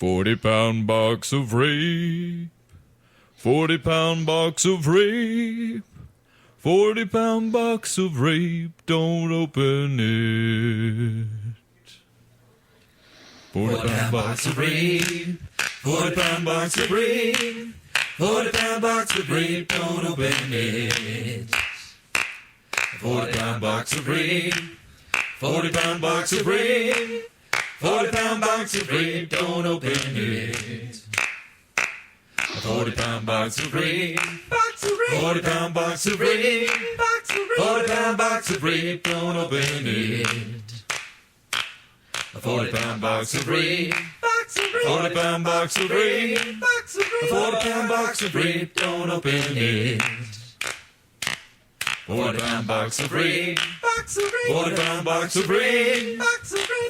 40-pound box of rape. 40-pound box of rape. 40-pound box of rape. Don't open it. 40-pound box of rape. 40-pound box of rape. 40-pound box of rape. Don't open it. 40-pound box of rape. 40-pound box of rape. 40-pound box of rape. Don't open it. 40-pound box of rape. 40-pound box of rape. 40-pound box of rape. Don't open it. 40-pound box of rape. 40-pound box of rape. 40-pound box of rape. Don't open it. 40-pound box of rape. 40-pound box of rape.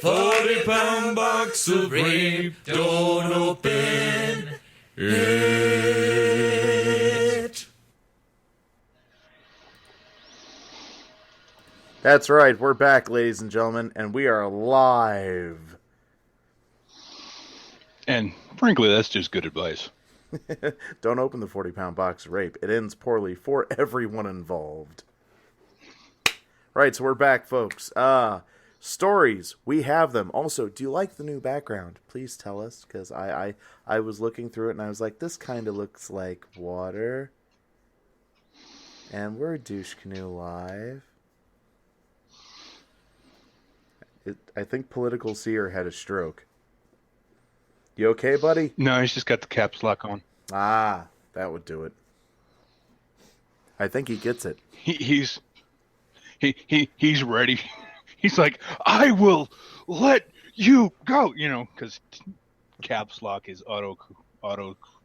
40-pound box of rape. Don't open it. That's right, we're back, ladies and gentlemen, and we are live. And frankly, that's just good advice. Don't open the 40-pound box of rape. It ends poorly for everyone involved. Right, so we're back, folks. Stories, we have them. Also, do you like the new background? Please tell us, because I was looking through it and I was like, this kind of looks like water. And we're Douchecanoe Live. I think Political Seer had a stroke. You okay, buddy? No, he's just got the caps lock on. Ah, that would do it. I think he gets it. He's ready. He's like, I will let you go. You know, because caps lock is auto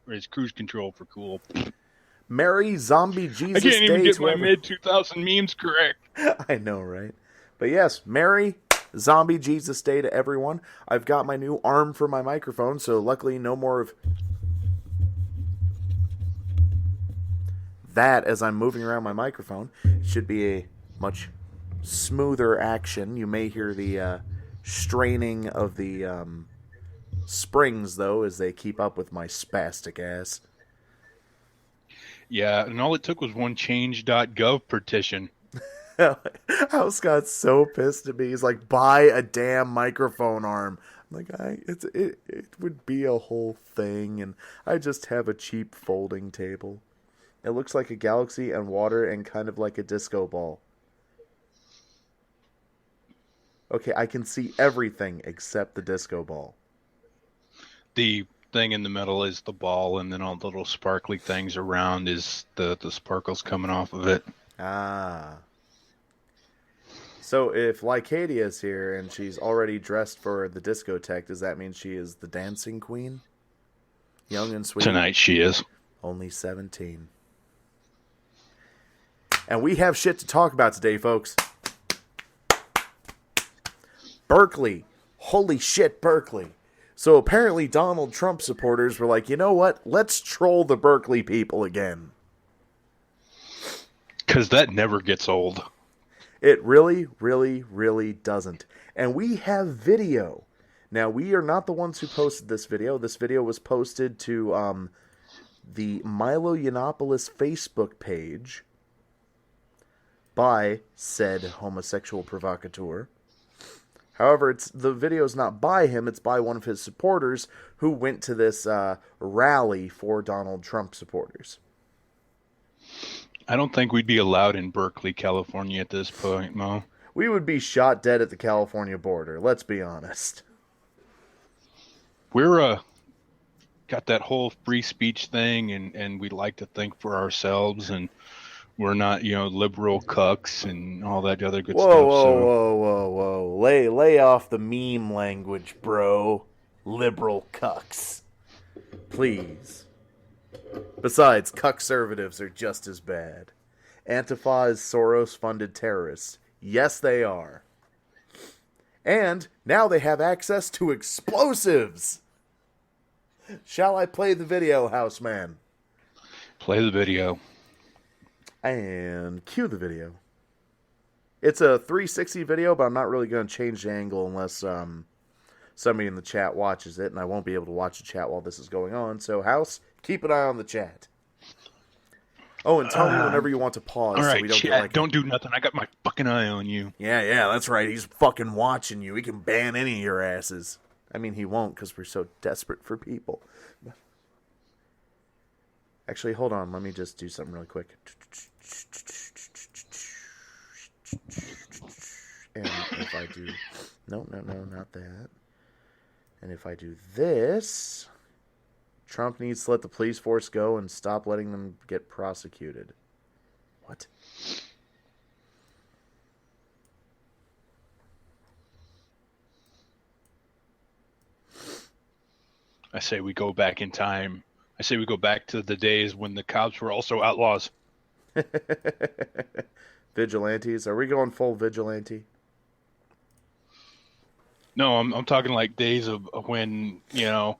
is cruise control for cool. Merry Zombie Jesus Day. I can't even get my mid-2000 memes correct. I know, right? But yes, Merry Zombie Jesus Day to everyone. I've got my new arm for my microphone, so luckily no more of that as I'm moving around my microphone. It should be a much smoother action. You may hear the straining of the springs, though, as they keep up with my spastic ass. Yeah, and all it took was one change.gov petition. House got so pissed at me. He's like, buy a damn microphone arm. I'm like, it would be a whole thing, and I just have a cheap folding table. It looks like a galaxy and water and kind of like a disco ball. Okay, I can see everything except the disco ball. The thing in the middle is the ball, and then all the little sparkly things around is the sparkles coming off of it. Ah. So if Lycadia is here and she's already dressed for the discotheque, does that mean she is the dancing queen? Young and sweet. Tonight she is. Only 17. And we have shit to talk about today, folks. Berkeley. Holy shit, Berkeley. So apparently Donald Trump supporters were like, you know what? Let's troll the Berkeley people again. Because that never gets old. It really, really, really doesn't. And we have video. Now, we are not the ones who posted this video. This video was posted to the Milo Yiannopoulos Facebook page by said homosexual provocateur. However, the video is not by him. It's by one of his supporters who went to this rally for Donald Trump supporters. I don't think we'd be allowed in Berkeley, California at this point, Mo. We would be shot dead at the California border, let's be honest. We're got that whole free speech thing, and we like to think for ourselves, and we're not, liberal cucks and all that other good stuff. Whoa. Lay off the meme language, bro. Liberal cucks. Please. Besides, cuckservatives are just as bad. Antifa is Soros-funded terrorists. Yes, they are. And now they have access to explosives. Shall I play the video, Houseman? Play the video. And cue the video. It's a 360 video, but I'm not really going to change the angle unless somebody in the chat watches it, and I won't be able to watch the chat while this is going on. So, House, keep an eye on the chat. Oh, and tell me whenever you want to pause. All right, so we don't chat, get like don't do nothing. I got my fucking eye on you. Yeah, that's right. He's fucking watching you. He can ban any of your asses. I mean, he won't because we're so desperate for people. Actually, hold on. Let me just do something really quick. And if I do... No, not that. And if I do this... Trump needs to let the police force go and stop letting them get prosecuted. What? I say we go back in time. I say we go back to the days when the cops were also outlaws. Vigilantes? Are we going full vigilante? No, I'm talking like days of when, you know,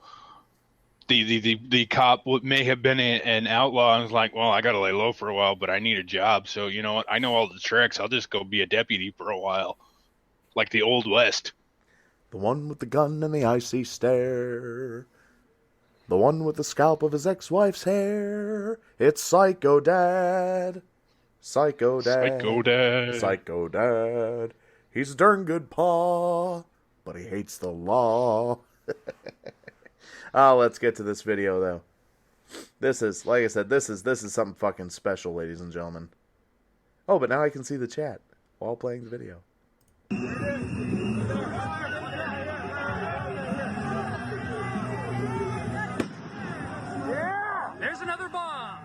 the cop may have been an outlaw and was like, well, I got to lay low for a while, but I need a job. So, you know what? I know all the tricks. I'll just go be a deputy for a while. Like the Old West. The one with the gun and the icy stare. The one with the scalp of his ex-wife's hair. It's Psycho Dad. Psycho Dad. Psycho Dad. Psycho Dad. He's a darn good pa, but he hates the law. Let's get to this video, though. This is, like I said, this is something fucking special, ladies and gentlemen. Oh, but now I can see the chat while playing the video. Yeah! There's another bomb!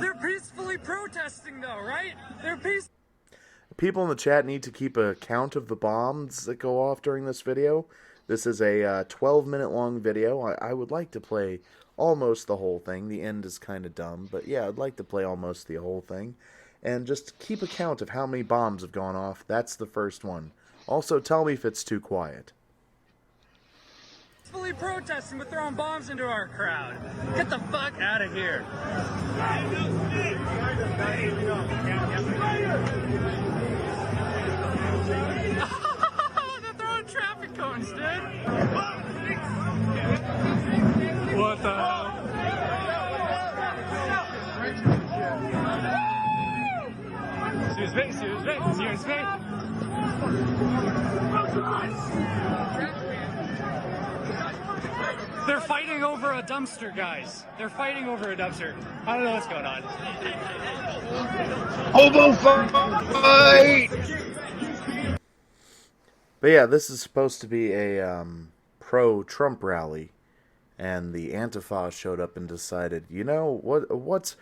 They're peacefully protesting, though, right? They're peaceful. People in the chat need to keep a count of the bombs that go off during this video. This is a 12-minute long video. I would like to play almost the whole thing. The end is kind of dumb, but yeah, I'd like to play almost the whole thing. And just keep a count of how many bombs have gone off. That's the first one. Also, tell me if it's too quiet. Peacefully protesting but throwing bombs into our crowd. Get the fuck out of here. They're throwing traffic cones, dude. What the hell? Excuse me. They're fighting over a dumpster, guys. They're fighting over a dumpster. I don't know what's going on. Hobo fight! But yeah, this is supposed to be a pro-Trump rally, and the Antifa showed up and decided, you know, what's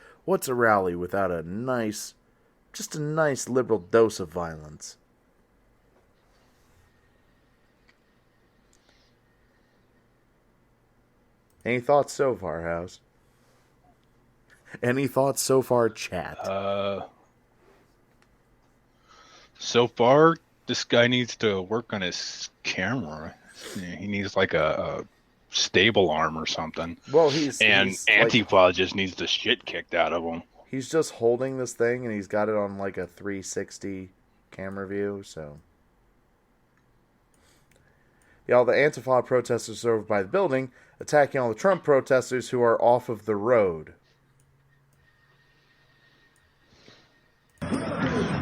a rally without a nice liberal dose of violence? Any thoughts so far, House? Any thoughts so far, chat? So far, this guy needs to work on his camera. He needs like a stable arm or something. Well, he's Antifa like, just needs the shit kicked out of him. He's just holding this thing, and he's got it on like a 360 camera view, so... Yeah, all the Antifa protesters are over by the building, attacking all the Trump protesters who are off of the road.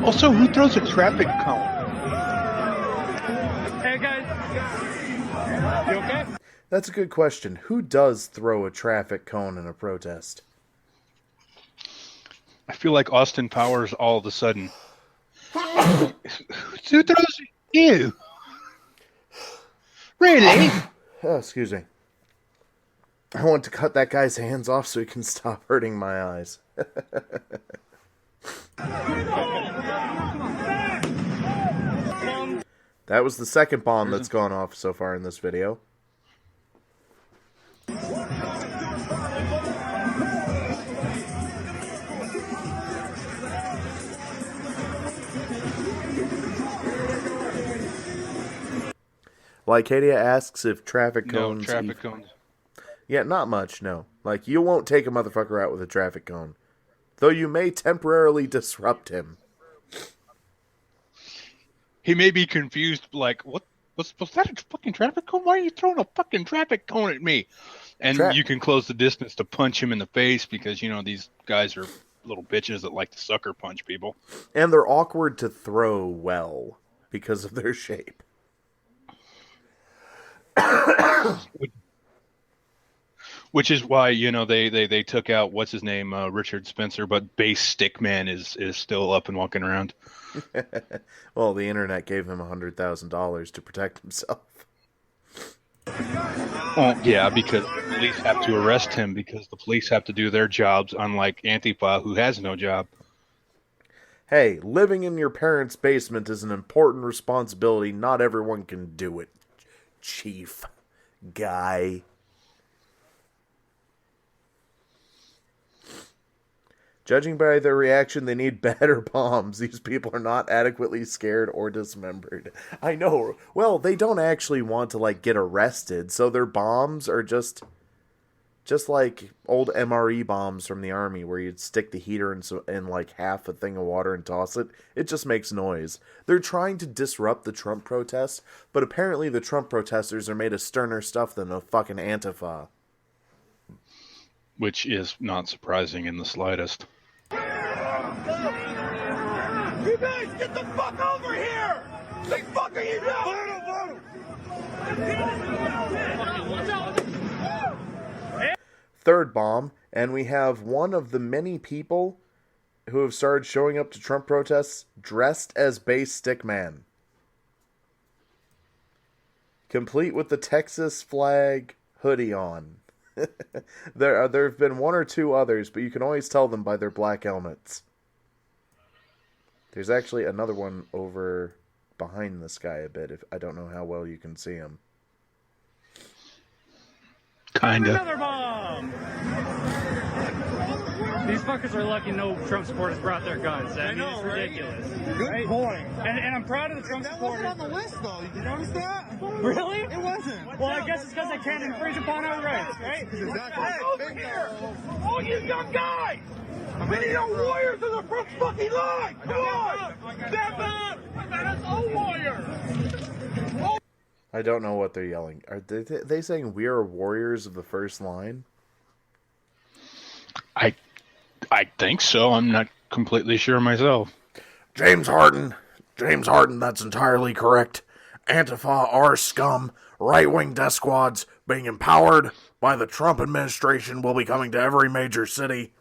Also, who throws a traffic cone? Hey, guys. You okay? That's a good question. Who does throw a traffic cone in a protest? I feel like Austin Powers all of a sudden. Who throws you? Really? Oh, excuse me. I want to cut that guy's hands off so he can stop hurting my eyes. That was the second bomb that's gone off so far in this video. Lycadia asks if traffic cones... No, traffic cones. Yeah, not much, no. Like, you won't take a motherfucker out with a traffic cone. Though you may temporarily disrupt him. He may be confused, like, what Was that a fucking traffic cone? Why are you throwing a fucking traffic cone at me? And you can close the distance to punch him in the face because, you know, these guys are little bitches that like to sucker punch people. And they're awkward to throw well because of their shape. Which is why, you know, they took out, what's his name, Richard Spencer, but Base Stickman is still up and walking around. Well, the internet gave him $100,000 to protect himself. Well, yeah, because the police have to arrest him because the police have to do their jobs, unlike Antifa, who has no job. Hey, living in your parents' basement is an important responsibility. Not everyone can do it, chief guy. Judging by their reaction, they need better bombs. These people are not adequately scared or dismembered. I know. Well, they don't actually want to, like, get arrested, so their bombs are just like old MRE bombs from the army, where you'd stick the heater in like half a thing of water and toss it. It just makes noise. They're trying to disrupt the Trump protests, but apparently the Trump protesters are made of sterner stuff than the fucking Antifa. Which is not surprising in the slightest. You guys, get the fuck over here! The fuck are you doing? Third bomb, and we have one of the many people who have started showing up to Trump protests dressed as Base Stickman. Complete with the Texas flag hoodie on. There have been one or two others, but you can always tell them by their black helmets. There's actually another one over behind this guy a bit. If I don't know how well you can see him. Kinda. Another bomb! These fuckers are lucky no Trump supporters brought their guns. I mean, it's ridiculous. Good point. And I'm proud of the Trump That supporters. wasn't on the list, though. Did you notice that? Really? It wasn't. Well, I guess it's because I can't infringe upon our rights, right? Over here! All you young guys! We need our warriors in the front fucking line! Come on! Step up! That's all warriors! I don't know what they're yelling. Are they saying we are warriors of the first line? I think so. I'm not completely sure myself. James Harden, that's entirely correct. Antifa are scum. Right-wing death squads being empowered by the Trump administration will be coming to every major city.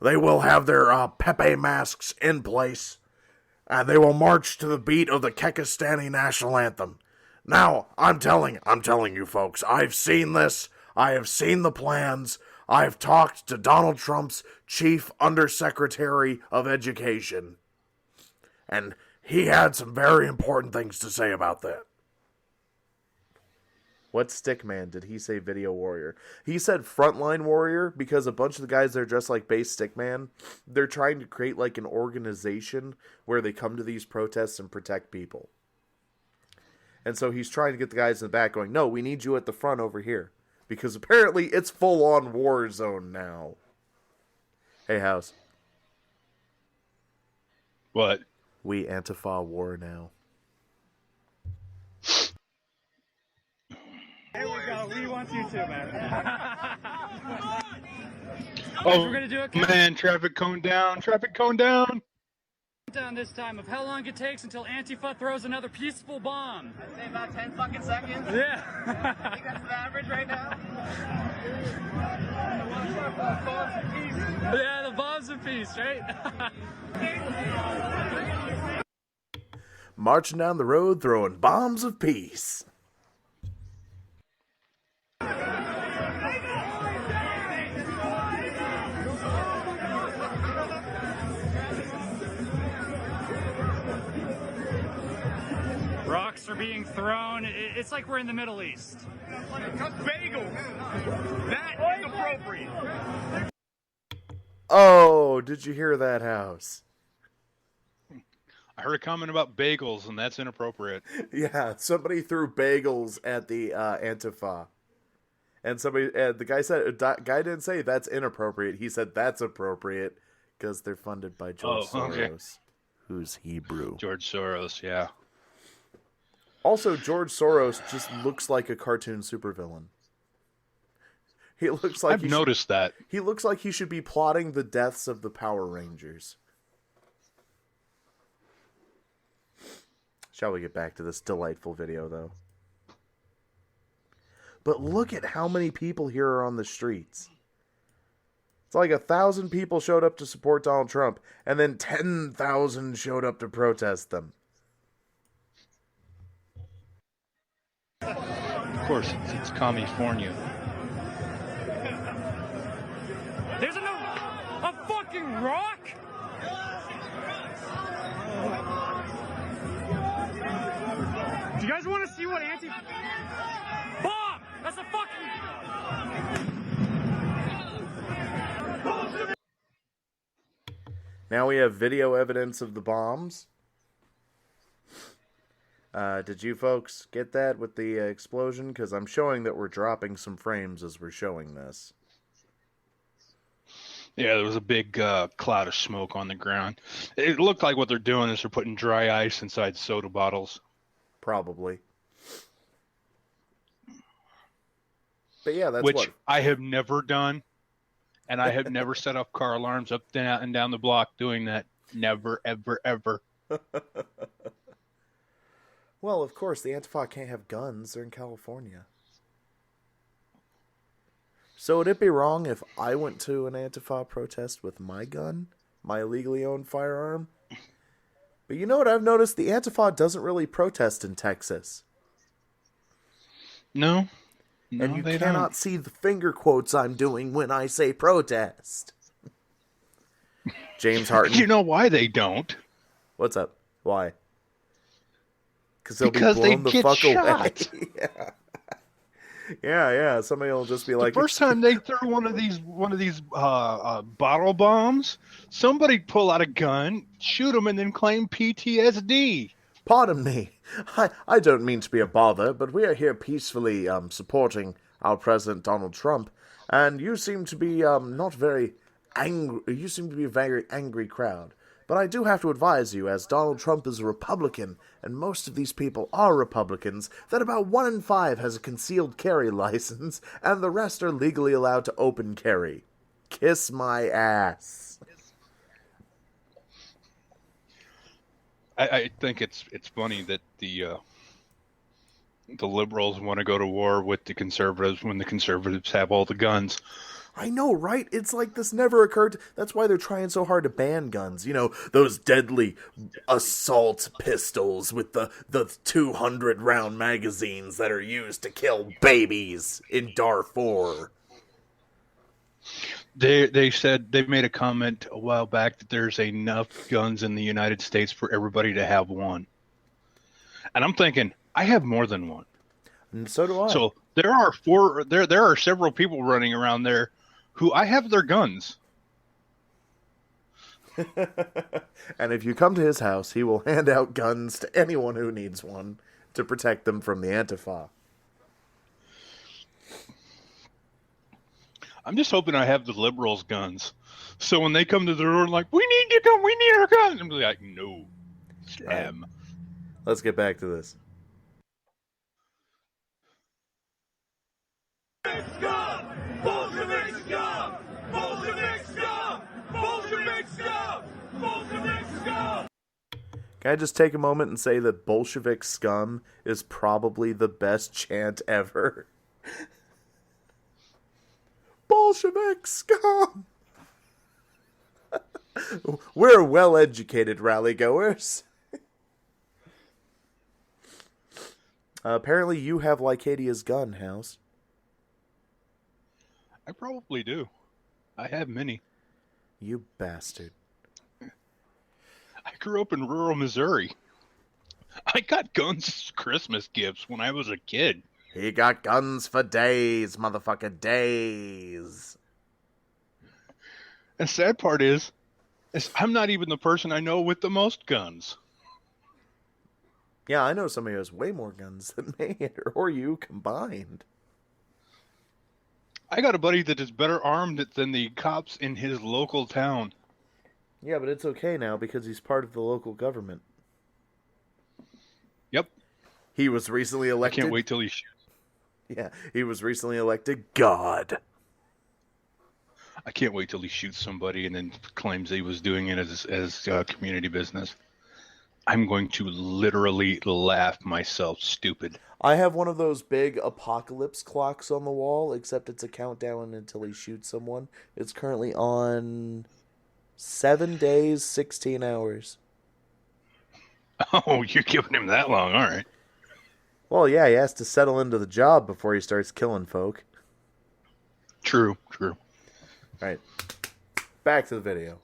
They will have their Pepe masks in place, and they will march to the beat of the Kekistani national anthem. Now, I'm telling you folks, I've seen this. I have seen the plans. I've talked to Donald Trump's chief undersecretary of education, and he had some very important things to say about that. What Stickman? Did he say video warrior? He said frontline warrior because a bunch of the guys that are dressed like Base Stickman, they're trying to create like an organization where they come to these protests and protect people. And so he's trying to get the guys in the back going, no, we need you at the front over here. Because apparently it's full-on war zone now. Hey, House. What? We Antifa war now. There we go. We want you too, man. Oh, we're gonna do it. Man, traffic cone down, traffic cone down. Down this time of how long it takes until Antifa throws another peaceful bomb. I'd say about 10 fucking seconds. Yeah. I think that's the average right now. Yeah, the bombs of peace, right? Marching down the road, throwing bombs of peace. Rocks are being thrown. It's like we're in the Middle East. Bagels! That is appropriate. Oh, did you hear that, House? I heard a comment about bagels, and that's inappropriate. Yeah, somebody threw bagels at the Antifa. And the guy didn't say that's inappropriate. He said that's appropriate because they're funded by George Soros, who's Hebrew. George Soros, yeah. Also, George Soros just looks like a cartoon supervillain. He looks like I've noticed that. He looks like he should be plotting the deaths of the Power Rangers. Shall we get back to this delightful video, though? But look at how many people here are on the streets. It's like 1,000 people showed up to support Donald Trump, and then 10,000 showed up to protest them. Of course, it's California. There's a fucking rock? Do you guys want to see what Bob! That's a fucking... Now we have video evidence of the bombs. Did you folks get that with the explosion? Because I'm showing that we're dropping some frames as we're showing this. Yeah, there was a big cloud of smoke on the ground. It looked like what they're doing is they're putting dry ice inside soda bottles. Probably. But yeah, that's Which what... I have never done. And I have never set off car alarms up and down the block doing that. Never, ever, ever. Well, of course, the Antifa can't have guns. They're in California. So would it be wrong if I went to an Antifa protest with my gun? My illegally owned firearm? But you know what I've noticed? The Antifa doesn't really protest in Texas. No. And you they cannot don't. see the finger quotes I'm doing when I say protest. James Harton. You know why they don't? What's up? Why? Because they'll Because be they blown the get fuck shot. away. Yeah. Somebody will just be like, The first time they threw one of these bottle bombs, somebody pull out a gun, shoot them, and then claim PTSD. "Pardon me, I don't mean to be a bother, but we are here peacefully supporting our President Donald Trump, and you seem to be not very angry. You seem to be a very angry crowd. But I do have to advise you, as Donald Trump is a Republican, and most of these people are Republicans, that about 1 in 5 has a concealed carry license, and the rest are legally allowed to open carry. Kiss my ass." I think it's funny that the liberals want to go to war with the conservatives when the conservatives have all the guns. I know, right? It's like this never occurred. That's why they're trying so hard to ban guns. You know, those deadly assault pistols with the 200-round magazines that are used to kill babies in Darfur. They said, they made a comment a while back that there's enough guns in the United States for everybody to have one. And I'm thinking, I have more than one. And so do I. So there are several people running around there who I have their guns. And if you come to his house, he will hand out guns to anyone who needs one to protect them from the Antifa. I'm just hoping I have the liberals' guns. So when they come to the door and like, we need your gun, we need our gun. I'm like, no. Slam. Let's get back to this. Scum! Bolshevik scum! Bolshevik scum! Bolshevik scum! Bolshevik scum! Can I just take a moment and say that Bolshevik scum is probably the best chant ever? Bolshevik scum! We're well-educated rally-goers. Apparently you have Lycadia's gun, House. I probably do. I have many. You bastard. I grew up in rural Missouri. I got guns as Christmas gifts when I was a kid. He got guns for days, motherfucker, days. And sad part is I'm not even the person I know with the most guns. Yeah, I know somebody who has way more guns than me, or you combined. I got a buddy that is better armed than the cops in his local town. Yeah, but it's okay now because he's part of the local government. Yep. He was recently I elected. can't wait till he shoots. Yeah, he was recently elected God. I can't wait till he shoots somebody and then claims he was doing it as community business. I'm going to literally laugh myself stupid. I have one of those big apocalypse clocks on the wall, except it's a countdown until he shoots someone. It's currently on 7 days, 16 hours. Oh, you're giving him that long. All right. Well, yeah, he has to settle into the job before he starts killing folk. True. All right. Back to the video.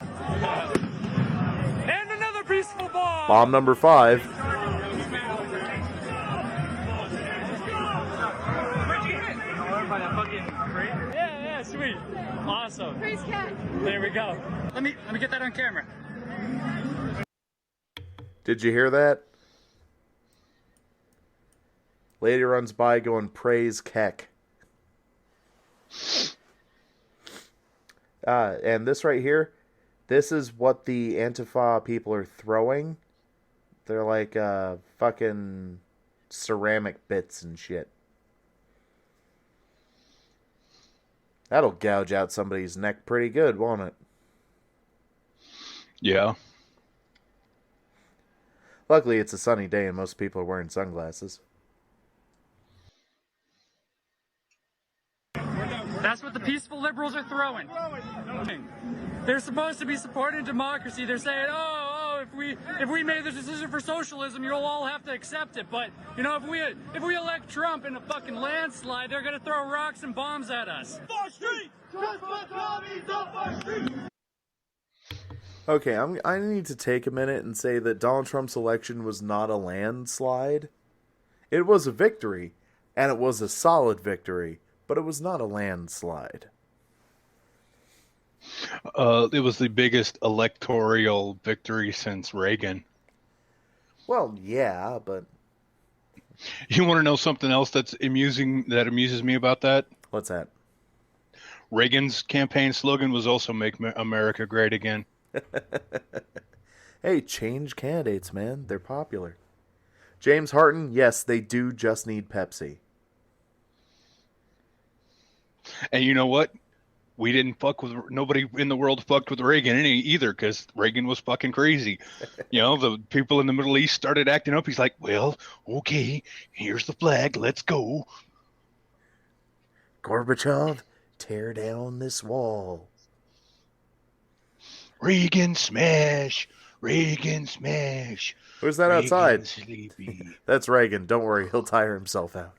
And another peaceful bomb! Bomb number 5. Yeah, sweet. Awesome. Praise cat. There we go. Let me get that on camera. Did you hear that? Lady runs by going, praise Keck. And this right here, this is what the Antifa people are throwing. They're like fucking ceramic bits and shit. That'll gouge out somebody's neck pretty good, won't it? Yeah. Luckily, it's a sunny day and most people are wearing sunglasses. That's what the peaceful liberals are throwing. They're supposed to be supporting democracy. They're saying, oh, if we made this decision for socialism, you'll all have to accept it. But you know, if we elect Trump in a fucking landslide, they're gonna throw rocks and bombs at us. Okay, I need to take a minute and say that Donald Trump's election was not a landslide. It was a victory, and it was a solid victory, but it was not a landslide. It was the biggest electoral victory since Reagan. Well, yeah, but You want to know something else that amuses me about that? what's that? Reagan's campaign slogan was also "Make America Great Again." Hey, change candidates, man. They're popular. James Harton, yes, they do just need Pepsi. And you know what? We didn't fuck with nobody in the world fucked with Reagan either, because Reagan was fucking crazy. You know, the people in the Middle East started acting up. He's like, well, okay, here's the flag. Let's go. Gorbachev, tear down this wall. Reagan smash. Reagan smash. Who's that Reagan outside? Sleepy. That's Reagan. Don't worry, he'll tire himself out.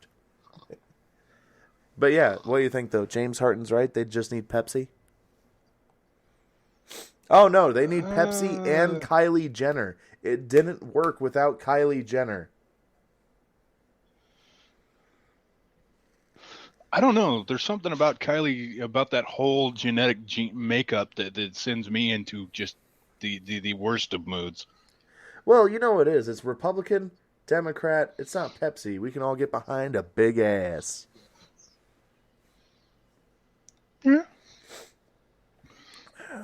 But yeah, what do you think, though? James Harton's right. They just need Pepsi? Oh, no, they need Pepsi and Kylie Jenner. It didn't work without Kylie Jenner. I don't know. There's something about Kylie, about that whole genetic makeup that sends me into just the worst of moods. Well, you know what it is. It's Republican, Democrat. It's not Pepsi. We can all get behind a big ass. Yeah.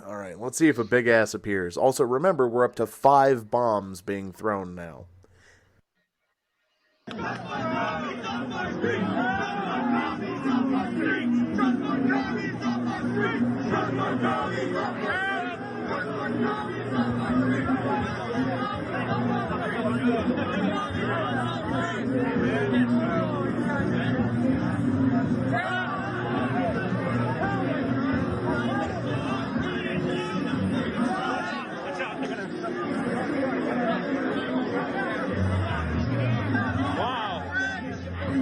All right, let's see if a big ass appears. Also, remember, we're up to 5 bombs being thrown now.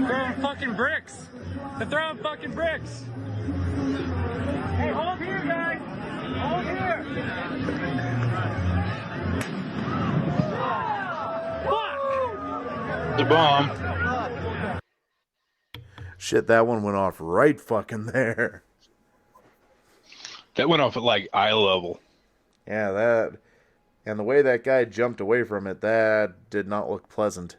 Throwing fucking bricks. They're throwing fucking bricks. Hey, hold here, guys. Hold here. Fuck! The bomb. Shit, that one went off right fucking there. That went off at like eye level. Yeah, that... And the way that guy jumped away from it, that did not look pleasant.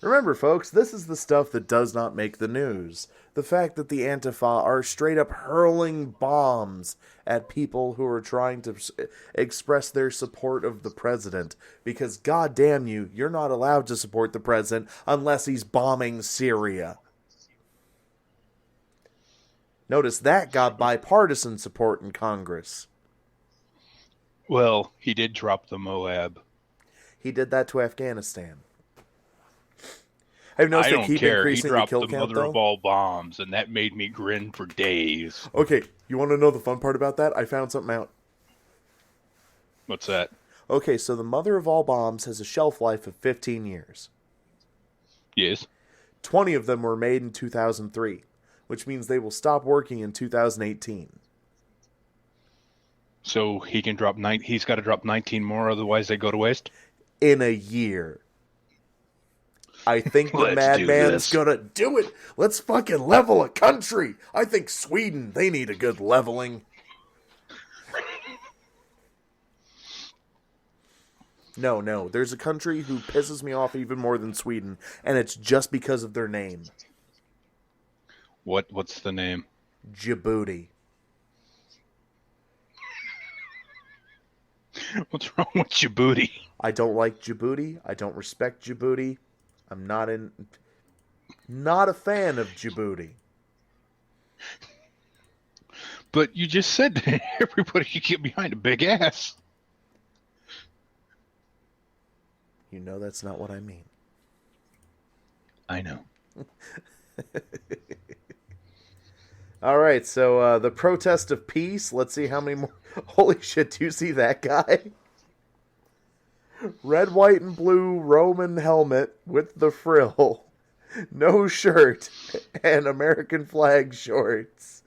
Remember, folks, this is the stuff that does not make the news. The fact that the Antifa are straight up hurling bombs at people who are trying to express their support of the president. Because, goddamn you, you're not allowed to support the president unless he's bombing Syria. Notice that got bipartisan support in Congress. Well, he did drop the Moab. He did that to Afghanistan. I've noticed I they don't keep care. He increasing the dropped kill the count, mother though. of all bombs, and that made me grin for days. Okay, you want to know the fun part about that? I found something out. What's that? Okay, so the mother of all bombs has a shelf life of 15 years. Yes. 20 of them were made in 2003, which means they will stop working in 2018. So he can drop he's got to drop 19 more, otherwise they go to waste? In a year. I think the Let's do madman's this. gonna do it. Let's fucking level a country. I think Sweden, they need a good leveling. No. There's a country who pisses me off even more than Sweden, and it's just because of their name. What's the name? Djibouti. What's wrong with Djibouti? I don't like Djibouti. I don't respect Djibouti. I'm not a fan of Djibouti. But you just said that everybody should get behind a big ass. You know that's not what I mean. I know. All right, so the protest of peace. Let's see how many more. Holy shit, do you see that guy? Red, white, and blue Roman helmet with the frill. No shirt. And American flag shorts.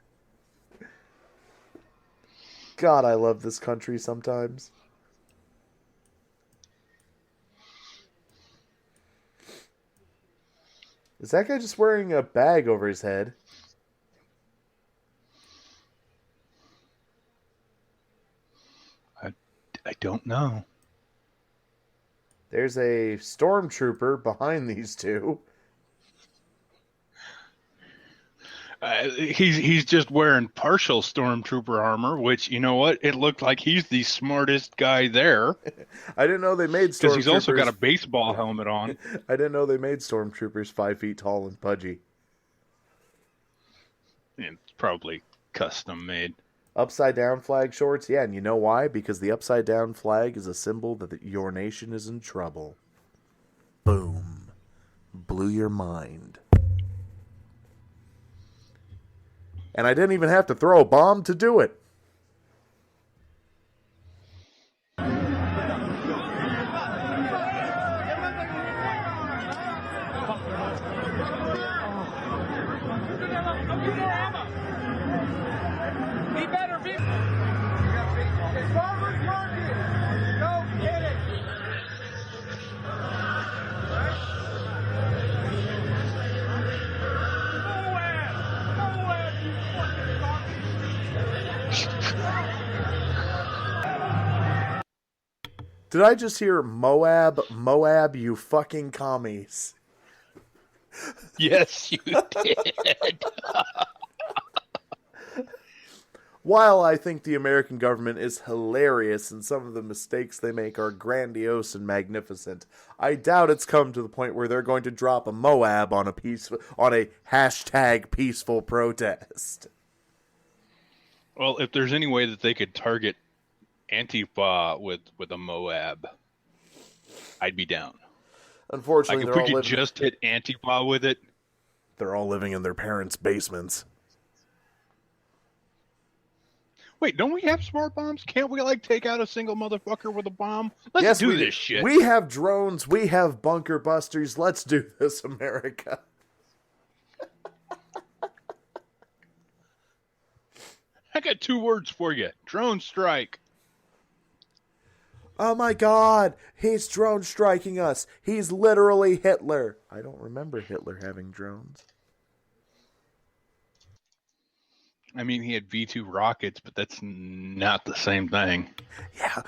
God, I love this country sometimes. Is that guy just wearing a bag over his head? I don't know. There's a stormtrooper behind these two. He's just wearing partial stormtrooper armor, which, you know what? It looked like he's the smartest guy there. I didn't know they made stormtroopers. Because he's also got a baseball helmet on. I didn't know they made stormtroopers 5 feet tall and pudgy. It's probably custom made. Upside down flag shorts? Yeah, and you know why? Because the upside down flag is a symbol that your nation is in trouble. Boom. Blew your mind. And I didn't even have to throw a bomb to do it. He better be. Farmers market. Go get it. Moab, you fucking donkey. Did I just hear Moab, you fucking commies? Yes, you did. While I think the American government is hilarious and some of the mistakes they make are grandiose and magnificent, I doubt it's come to the point where they're going to drop a Moab on a hashtag peaceful protest. Well, if there's any way that they could target Antifa with a Moab, I'd be down. Unfortunately, Like if we could just hit Antifa with it. They're all living in their parents' basements. Wait, don't we have smart bombs? Can't we take out a single motherfucker with a bomb? Let's Yes, do this shit. We have drones. We have bunker busters. Let's do this, America. I got 2 words for you. Drone strike. Oh my god, he's drone striking us. He's literally Hitler. I don't remember Hitler having drones. I mean, he had V2 rockets, but that's not the same thing. Yeah,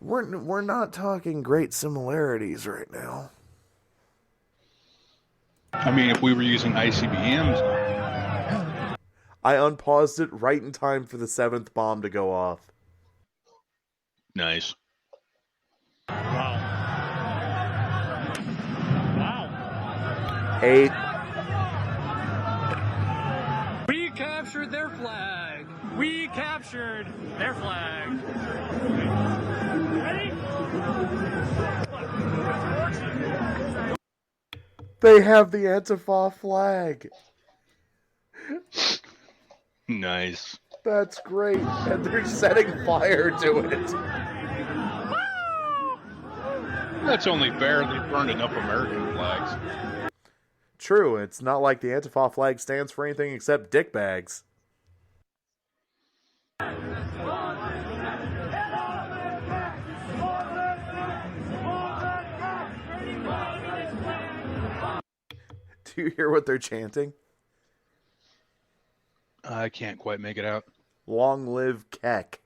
we're not talking great similarities right now. I mean, if we were using ICBMs, I unpaused it right in time for the 7th bomb to go off. nice. Wow. 8. We captured their flag. We captured their flag. Ready? They have the Antifa flag. Nice. That's great. And they're setting fire to it. That's only fair. They burned enough American flags. True, it's not like the Antifa flag stands for anything except dick bags. Do you hear what they're chanting? I can't quite make it out. Long live Keck.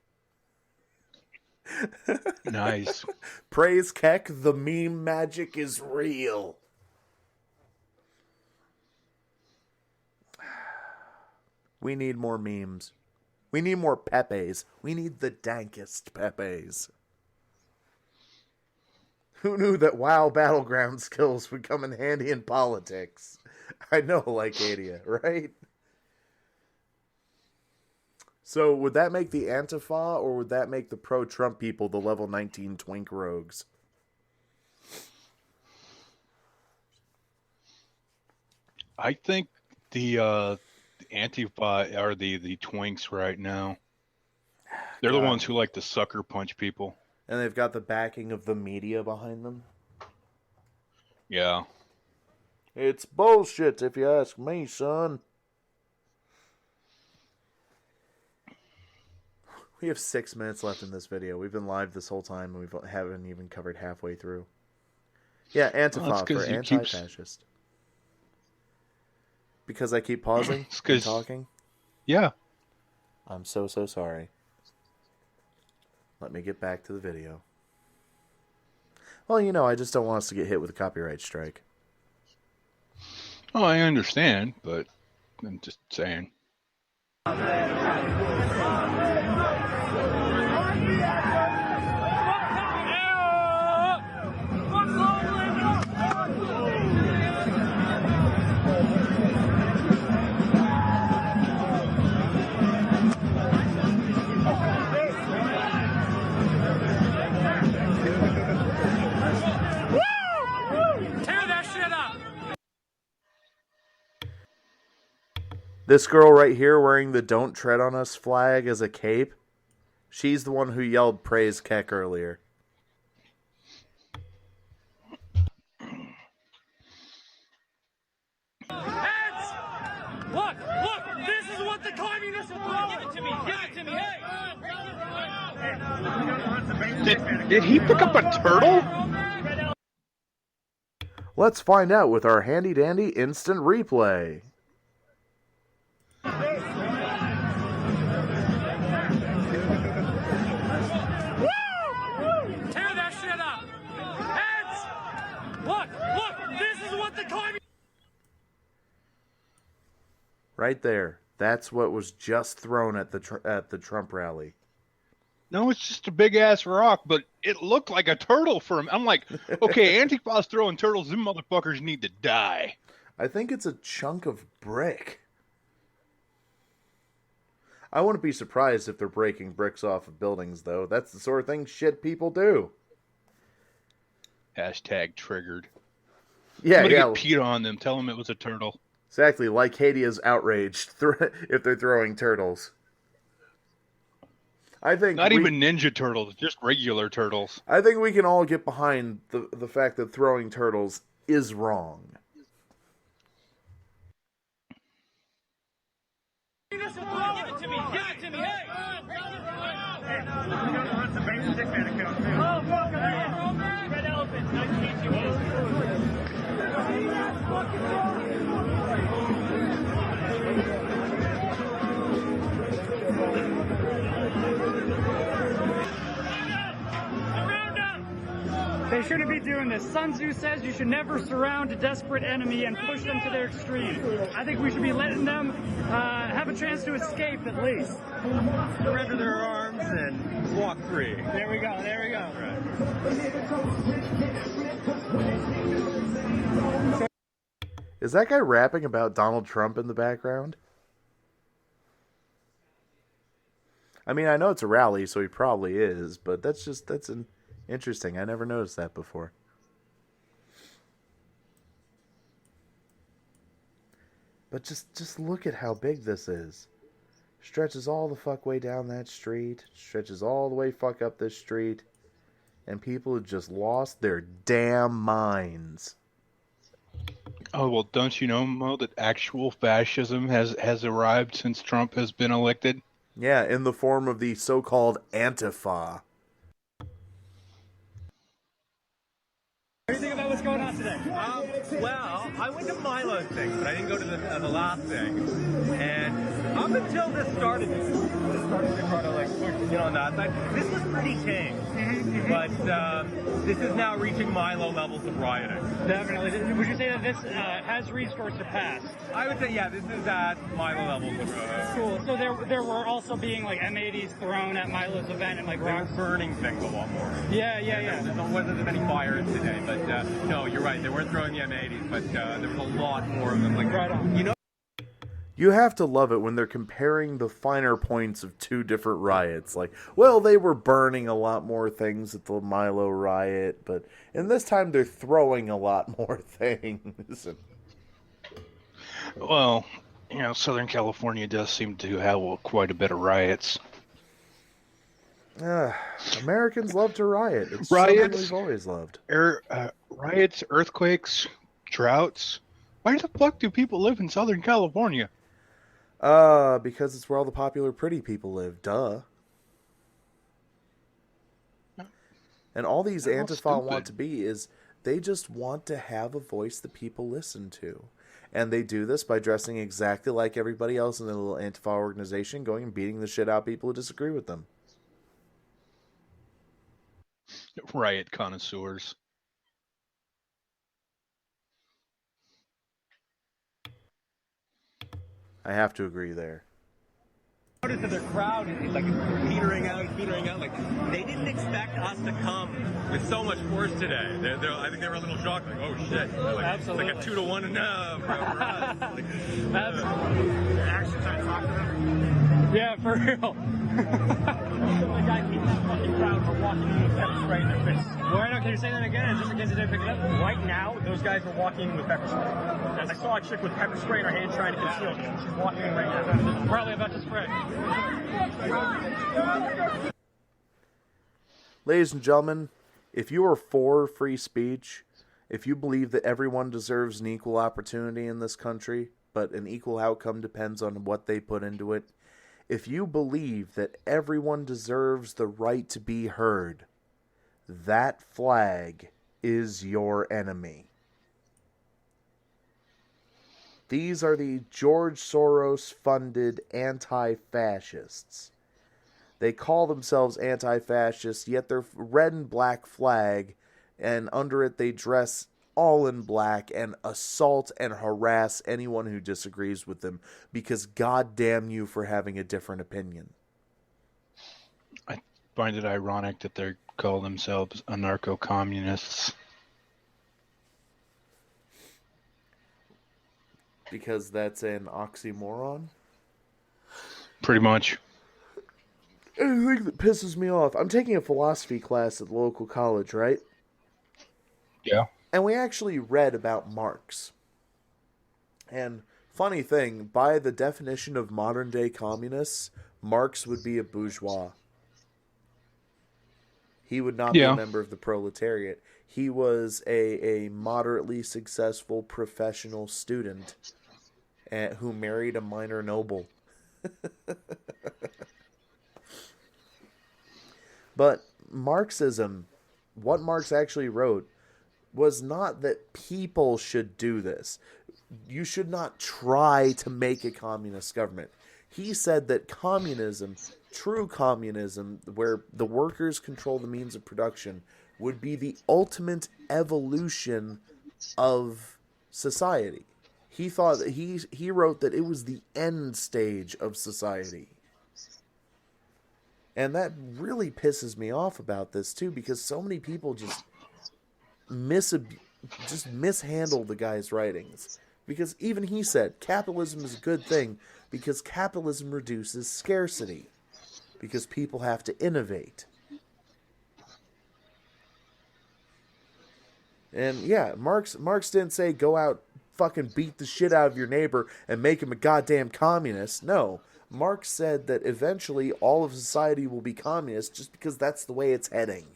Nice. Praise Keck, the meme magic is real. We need more memes. We need more Pepes. We need the dankest Pepes. Who knew that WoW battleground skills would come in handy in politics? I know, Lycadia, right? So, would that make the Antifa, or would that make the pro-Trump people the level 19 twink rogues? I think the Antifa are the twinks right now. They're the ones who like to sucker punch people. And they've got the backing of the media behind them. Yeah. It's bullshit, if you ask me, son. We have 6 minutes left in this video. We've been live this whole time, and we haven't even covered halfway through. Yeah, Antifa for anti-fascist. Because I keep pausing and talking? Yeah. I'm so sorry. Let me get back to the video. Well, you know, I just don't want us to get hit with a copyright strike. Oh, I understand, but I'm just saying. This girl right here wearing the Don't Tread on Us flag as a cape, she's the one who yelled praise Keck earlier. Heads! Look! This is what the communists want! Give it to me! Hey! Did he pick up a turtle? Let's find out with our handy-dandy instant replay. Right there. That's what was just thrown at the Trump rally. No, it's just a big ass rock, but it looked like a turtle for him. I'm like, okay, Antifa's throwing turtles. Them motherfuckers need to die. I think it's a chunk of brick. I wouldn't be surprised if they're breaking bricks off of buildings, though. That's the sort of thing shit people do. Hashtag triggered. Yeah, Get peed on them. Tell them it was a turtle. Exactly. Lycadia's outraged if they're throwing turtles. I think not even Ninja Turtles, just regular turtles. I think we can all get behind the fact that throwing turtles is wrong. Give it to me! Hey! Red elephant, nice to meet you. They shouldn't be doing this. Sun Tzu says you should never surround a desperate enemy and push them to their extreme. I think we should be letting them have a chance to escape at least. Surrender their arms and walk free. There we go. There we go. Is that guy rapping about Donald Trump in the background? I mean, I know it's a rally, so he probably is, but that's interesting. I never noticed that before. But just look at how big this is. Stretches all the fuck way down that street. Stretches all the way fuck up this street. And people have just lost their damn minds. Oh, well, don't you know, Mo, that actual fascism has arrived since Trump has been elected? Yeah, in the form of the so-called Antifa. What do you think about what's going on today? Well, I went to Milo's thing, but I didn't go to the last thing. And up until this started to kind of like push, on that side, this was pretty tame. But this is now reaching Milo levels of rioting. Definitely. Would you say that this has reached or surpassed? I would say, yeah, this is at Milo levels of Cool. So there were also being like M80s thrown at Milo's event and like they were rocks. burning things a lot more. Yeah. There wasn't as many fires today, but no, you're right. They weren't throwing the M80s, but there was a lot more of them. Like, Right on. You have to love it when they're comparing the finer points of two different riots. Like, well, they were burning a lot more things at the Milo riot, but in this time they're throwing a lot more things. Well, Southern California does seem to have quite a bit of riots. Americans love to riot. It's Riots. something we've always loved. Riots, earthquakes, droughts. Why the fuck do people live in Southern California? Because it's where all the popular pretty people live. Duh. And all these They're all Antifa want stupid. to be is they just want to have a voice that people listen to. And they do this by dressing exactly like everybody else in the little Antifa organization, going and beating the shit out of people who disagree with them. Riot connoisseurs. I have to agree there. Notice that their crowd is like petering out. Like, they didn't expect us to come with so much force today. I think they were a little shocked. Like, oh shit! Like, Absolutely. It's like a 2-to-1 enough for us. Actions I talked to them. Yeah, for real. The guy came in that fucking crowd for walking in with pepper spray in their fists. Can you say that again, just in case you didn't pick it up? Right now, those guys were walking in with pepper spray. As I saw a chick with pepper spray in her hand trying to conceal it. She's walking in right now. Probably about to spread. Ladies and gentlemen, if you are for free speech, if you believe that everyone deserves an equal opportunity in this country, but an equal outcome depends on what they put into it, if you believe that everyone deserves the right to be heard, that flag is your enemy. These are the George Soros-funded anti-fascists. They call themselves anti-fascists, yet their red and black flag, and under it they dress all in black and assault and harass anyone who disagrees with them, because God damn you for having a different opinion. I find it ironic that they call themselves anarcho-communists. Because that's an oxymoron? Pretty much. And the thing that pisses me off, I'm taking a philosophy class at the local college, right? Yeah. And we actually read about Marx. And funny thing, by the definition of modern day communists, Marx would be a bourgeois. He would not be a member of the proletariat. He was a moderately successful professional student who married a minor noble. But Marxism, what Marx actually wrote, was not that people should do this. You should not try to make a communist government. He said that communism, true communism, where the workers control the means of production, would be the ultimate evolution of society. He thought that he wrote that it was the end stage of society. And that really pisses me off about this too, because so many people just mishandle the guy's writings. Because even he said capitalism is a good thing because capitalism reduces scarcity. Because people have to innovate. And yeah, Marx didn't say go out, fucking beat the shit out of your neighbor and make him a goddamn communist. No. Marx said that eventually all of society will be communist just because that's the way it's heading.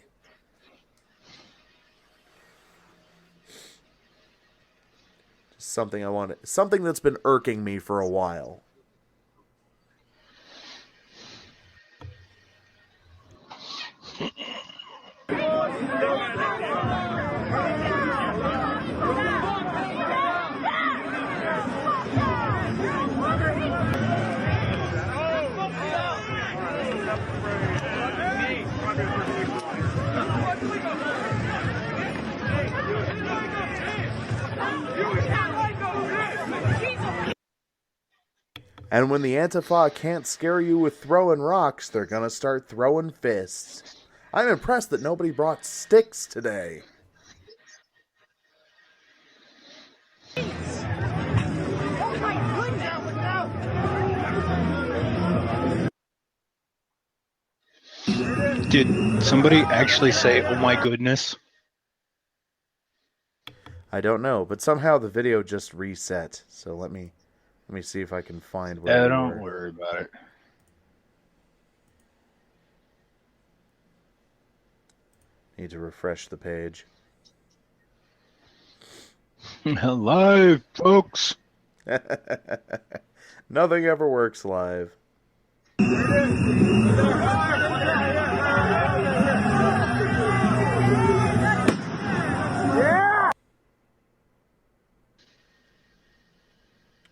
Something that's been irking me for a while. And when the Antifa can't scare you with throwing rocks, they're gonna start throwing fists. I'm impressed that nobody brought sticks today. Did somebody actually say, "Oh my goodness"? I don't know, but somehow the video just reset. So let me see if I can find where we Don't were. worry about it. Need to refresh the page. Live, folks. Nothing ever works live.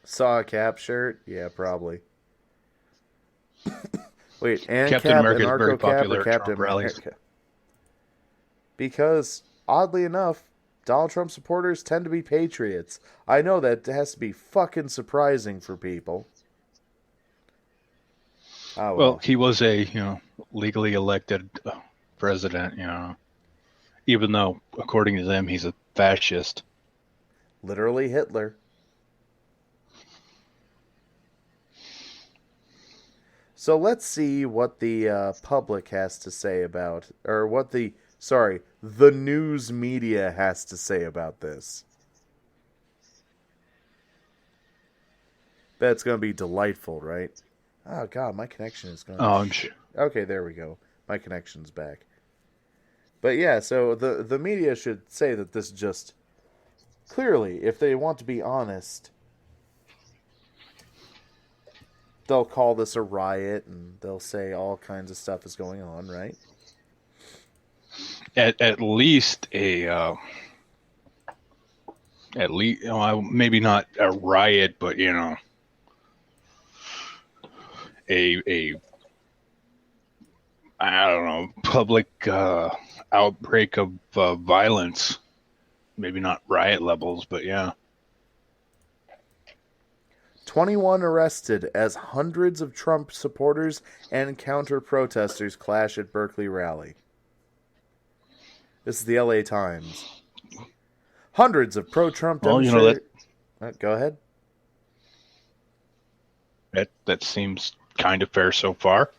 Saw a Cap shirt? Yeah, probably. Wait, and Captain Cap, America is Anarcho very Cap, popular or at Captain Trump rallies. America? Because, oddly enough, Donald Trump supporters tend to be patriots. I know that has to be fucking surprising for people. Oh, Well, he was a legally elected president. Even though according to them he's a fascist. Literally Hitler. So let's see what the public has to say about, or what the news media has to say about this. Bet it's going to be delightful, right? Oh, God, my connection is going to... Oh, I'm sure. Okay, there we go. My connection's back. But yeah, so the media should say that this just... Clearly, if they want to be honest, they'll call this a riot, and they'll say all kinds of stuff is going on, right? At least maybe not a riot, but a I don't know, public outbreak of violence. Maybe not riot levels, but yeah. 21 arrested as hundreds of Trump supporters and counter-protesters clash at Berkeley rally. This is the LA Times. Hundreds of pro-Trump demonstrators... go ahead. That seems kind of fair so far.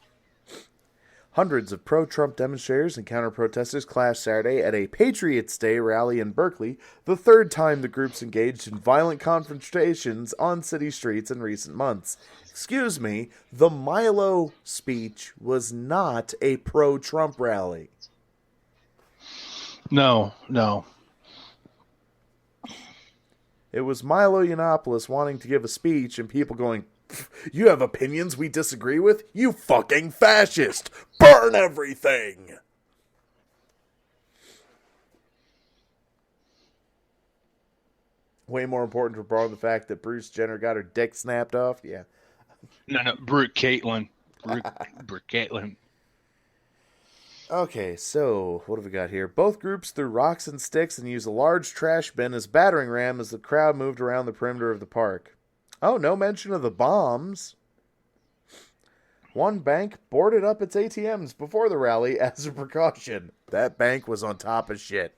Hundreds of pro-Trump demonstrators and counter-protesters clashed Saturday at a Patriots' Day rally in Berkeley, the third time the groups engaged in violent confrontations on city streets in recent months. Excuse me, the Milo speech was not a pro-Trump rally. No. It was Milo Yiannopoulos wanting to give a speech and people going, "You have opinions we disagree with? You fucking fascist! Burn everything!" Way more important to borrow the fact that Bruce Jenner got her dick snapped off. Yeah. No, Brute Caitlyn. Brute Caitlyn. Okay, so what have we got here? Both groups threw rocks and sticks and used a large trash bin as battering ram as the crowd moved around the perimeter of the park. Oh, no mention of the bombs. One bank boarded up its ATMs before the rally as a precaution. That bank was on top of shit.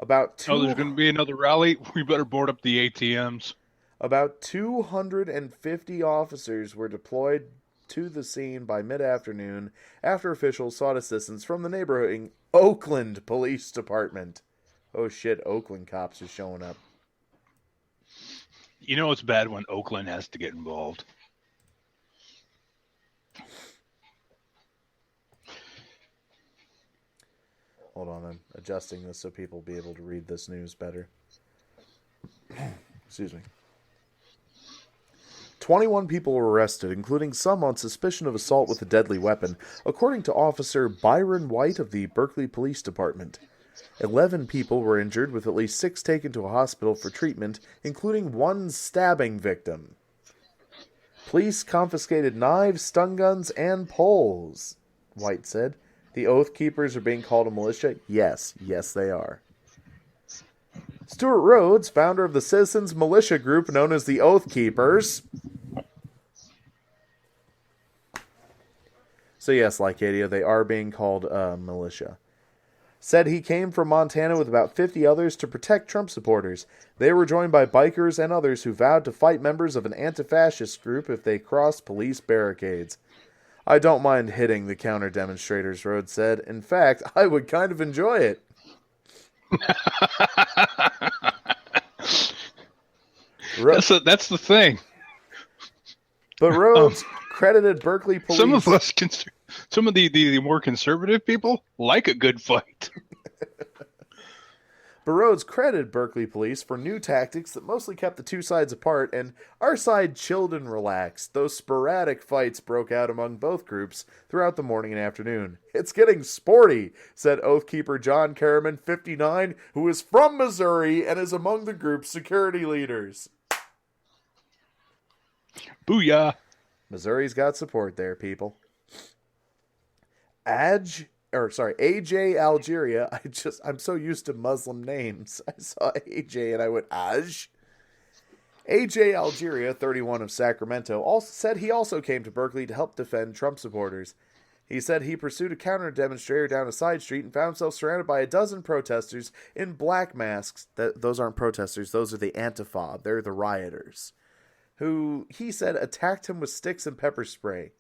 There's going to be another rally. We better board up the ATMs. About 250 officers were deployed to the scene by mid-afternoon after officials sought assistance from the neighboring Oakland Police Department. Oh shit, Oakland cops are showing up. You know it's bad when Oakland has to get involved. Hold on, I'm adjusting this so people will be able to read this news better. Excuse me. 21 people were arrested, including some on suspicion of assault with a deadly weapon, according to Officer Byron White of the Berkeley Police Department. 11 people were injured, with at least 6 taken to a hospital for treatment, including one stabbing victim. Police confiscated knives, stun guns, and poles, White said. The Oath Keepers are being called a militia? Yes, they are. Stuart Rhodes, founder of the citizens militia group known as the Oath Keepers. So yes, Lycadia, they are being called militia. Said he came from Montana with about 50 others to protect Trump supporters. They were joined by bikers and others who vowed to fight members of an anti-fascist group if they crossed police barricades. I don't mind hitting the counter-demonstrators, Rhodes said. In fact, I would kind of enjoy it. That's the thing. But Rhodes credited Berkeley police. Some of the more conservative people like a good fight. But Rhodes credited Berkeley police for new tactics that mostly kept the two sides apart, and our side chilled and relaxed, though sporadic fights broke out among both groups throughout the morning and afternoon. It's getting sporty, said Oathkeeper John Kerriman, 59, who is from Missouri and is among the group's security leaders. Booyah. Missouri's got support there, people. AJ Algeria. I'm so used to Muslim names. I saw AJ and I went, Aj. AJ Algeria, 31 of Sacramento, also said he also came to Berkeley to help defend Trump supporters. He said he pursued a counter-demonstrator down a side street and found himself surrounded by a dozen protesters in black masks. Those aren't protesters, those are the Antifa. They're the rioters. Who, he said, attacked him with sticks and pepper spray.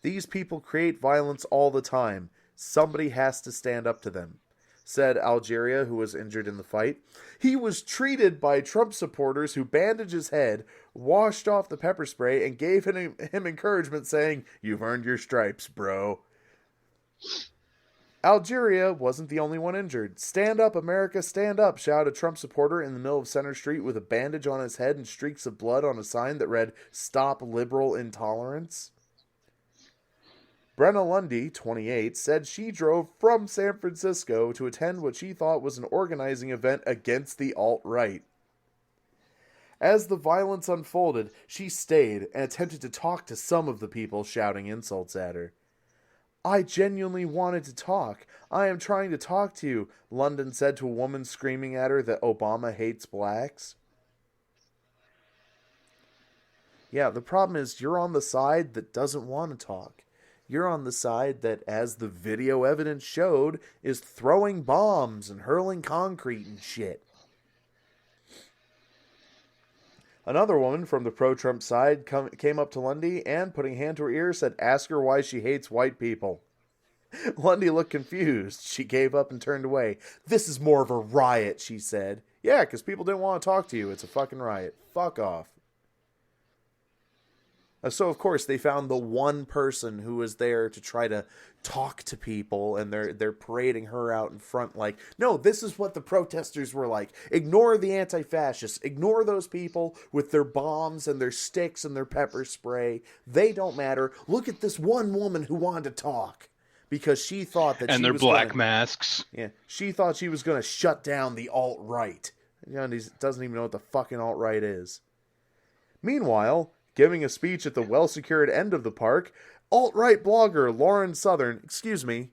These people create violence all the time. Somebody has to stand up to them, said Algeria, who was injured in the fight. He was treated by Trump supporters who bandaged his head, washed off the pepper spray, and gave him encouragement, saying, "You've earned your stripes, bro." Algeria wasn't the only one injured. "Stand up, America, stand up," shouted a Trump supporter in the middle of Center Street with a bandage on his head and streaks of blood on a sign that read, "Stop Liberal Intolerance." Brenna Lundy, 28, said she drove from San Francisco to attend what she thought was an organizing event against the alt-right. As the violence unfolded, she stayed and attempted to talk to some of the people shouting insults at her. "I genuinely wanted to talk. I am trying to talk to you," London said to a woman screaming at her that Obama hates blacks. Yeah, the problem is you're on the side that doesn't want to talk. You're on the side that, as the video evidence showed, is throwing bombs and hurling concrete and shit. Another woman from the pro-Trump side came up to Lundy and, putting a hand to her ear, said, "Ask her why she hates white people." Lundy looked confused. She gave up and turned away. "This is more of a riot," she said. "Yeah, because people didn't want to talk to you. It's a fucking riot. Fuck off." So, of course, they found the one person who was there to try to talk to people, and they're parading her out in front like, "No, this is what the protesters were like. Ignore the anti-fascists. Ignore those people with their bombs and their sticks and their pepper spray. They don't matter. Look at this one woman who wanted to talk." Because she thought that and she their was black masks. Yeah, she thought she was going to shut down the alt-right. You know, he doesn't even know what the fucking alt-right is. Meanwhile, giving a speech at the well-secured end of the park, Alt-right blogger Lauren Southern, excuse me,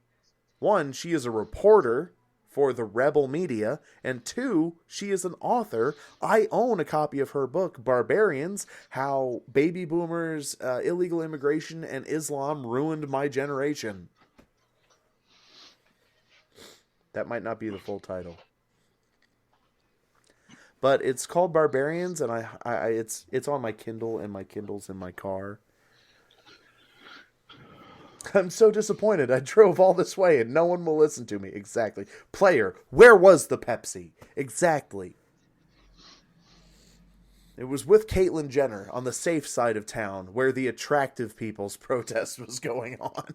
one, she is a reporter for the Rebel Media, and two, she is an author. I own a copy of her book, Barbarians, How Baby Boomers, Illegal Immigration, and Islam Ruined My Generation. That might not be the full title. But it's called Barbarians, and it's on my Kindle, and my Kindle's in my car. I'm so disappointed. I drove all this way, and no one will listen to me. Exactly. Player, where was the Pepsi? Exactly. It was with Caitlyn Jenner on the safe side of town, where the attractive people's protest was going on.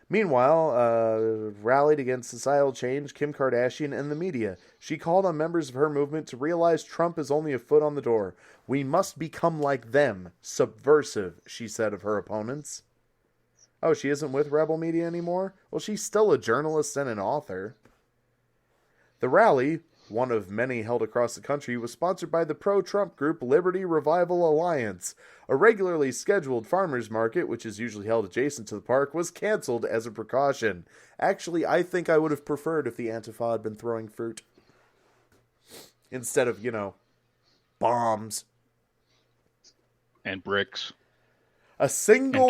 Meanwhile, rallied against societal change, Kim Kardashian and the media. She called on members of her movement to realize Trump is only a foot on the door. We must become like them, subversive, she said of her opponents. Oh, she isn't with Rebel Media anymore? Well, she's still a journalist and an author. The rally, one of many held across the country, was sponsored by the pro-Trump group Liberty Revival Alliance. A regularly scheduled farmers market, which is usually held adjacent to the park, was canceled as a precaution. Actually, I think I would have preferred if the Antifa had been throwing fruit. Instead of, bombs. And bricks. A single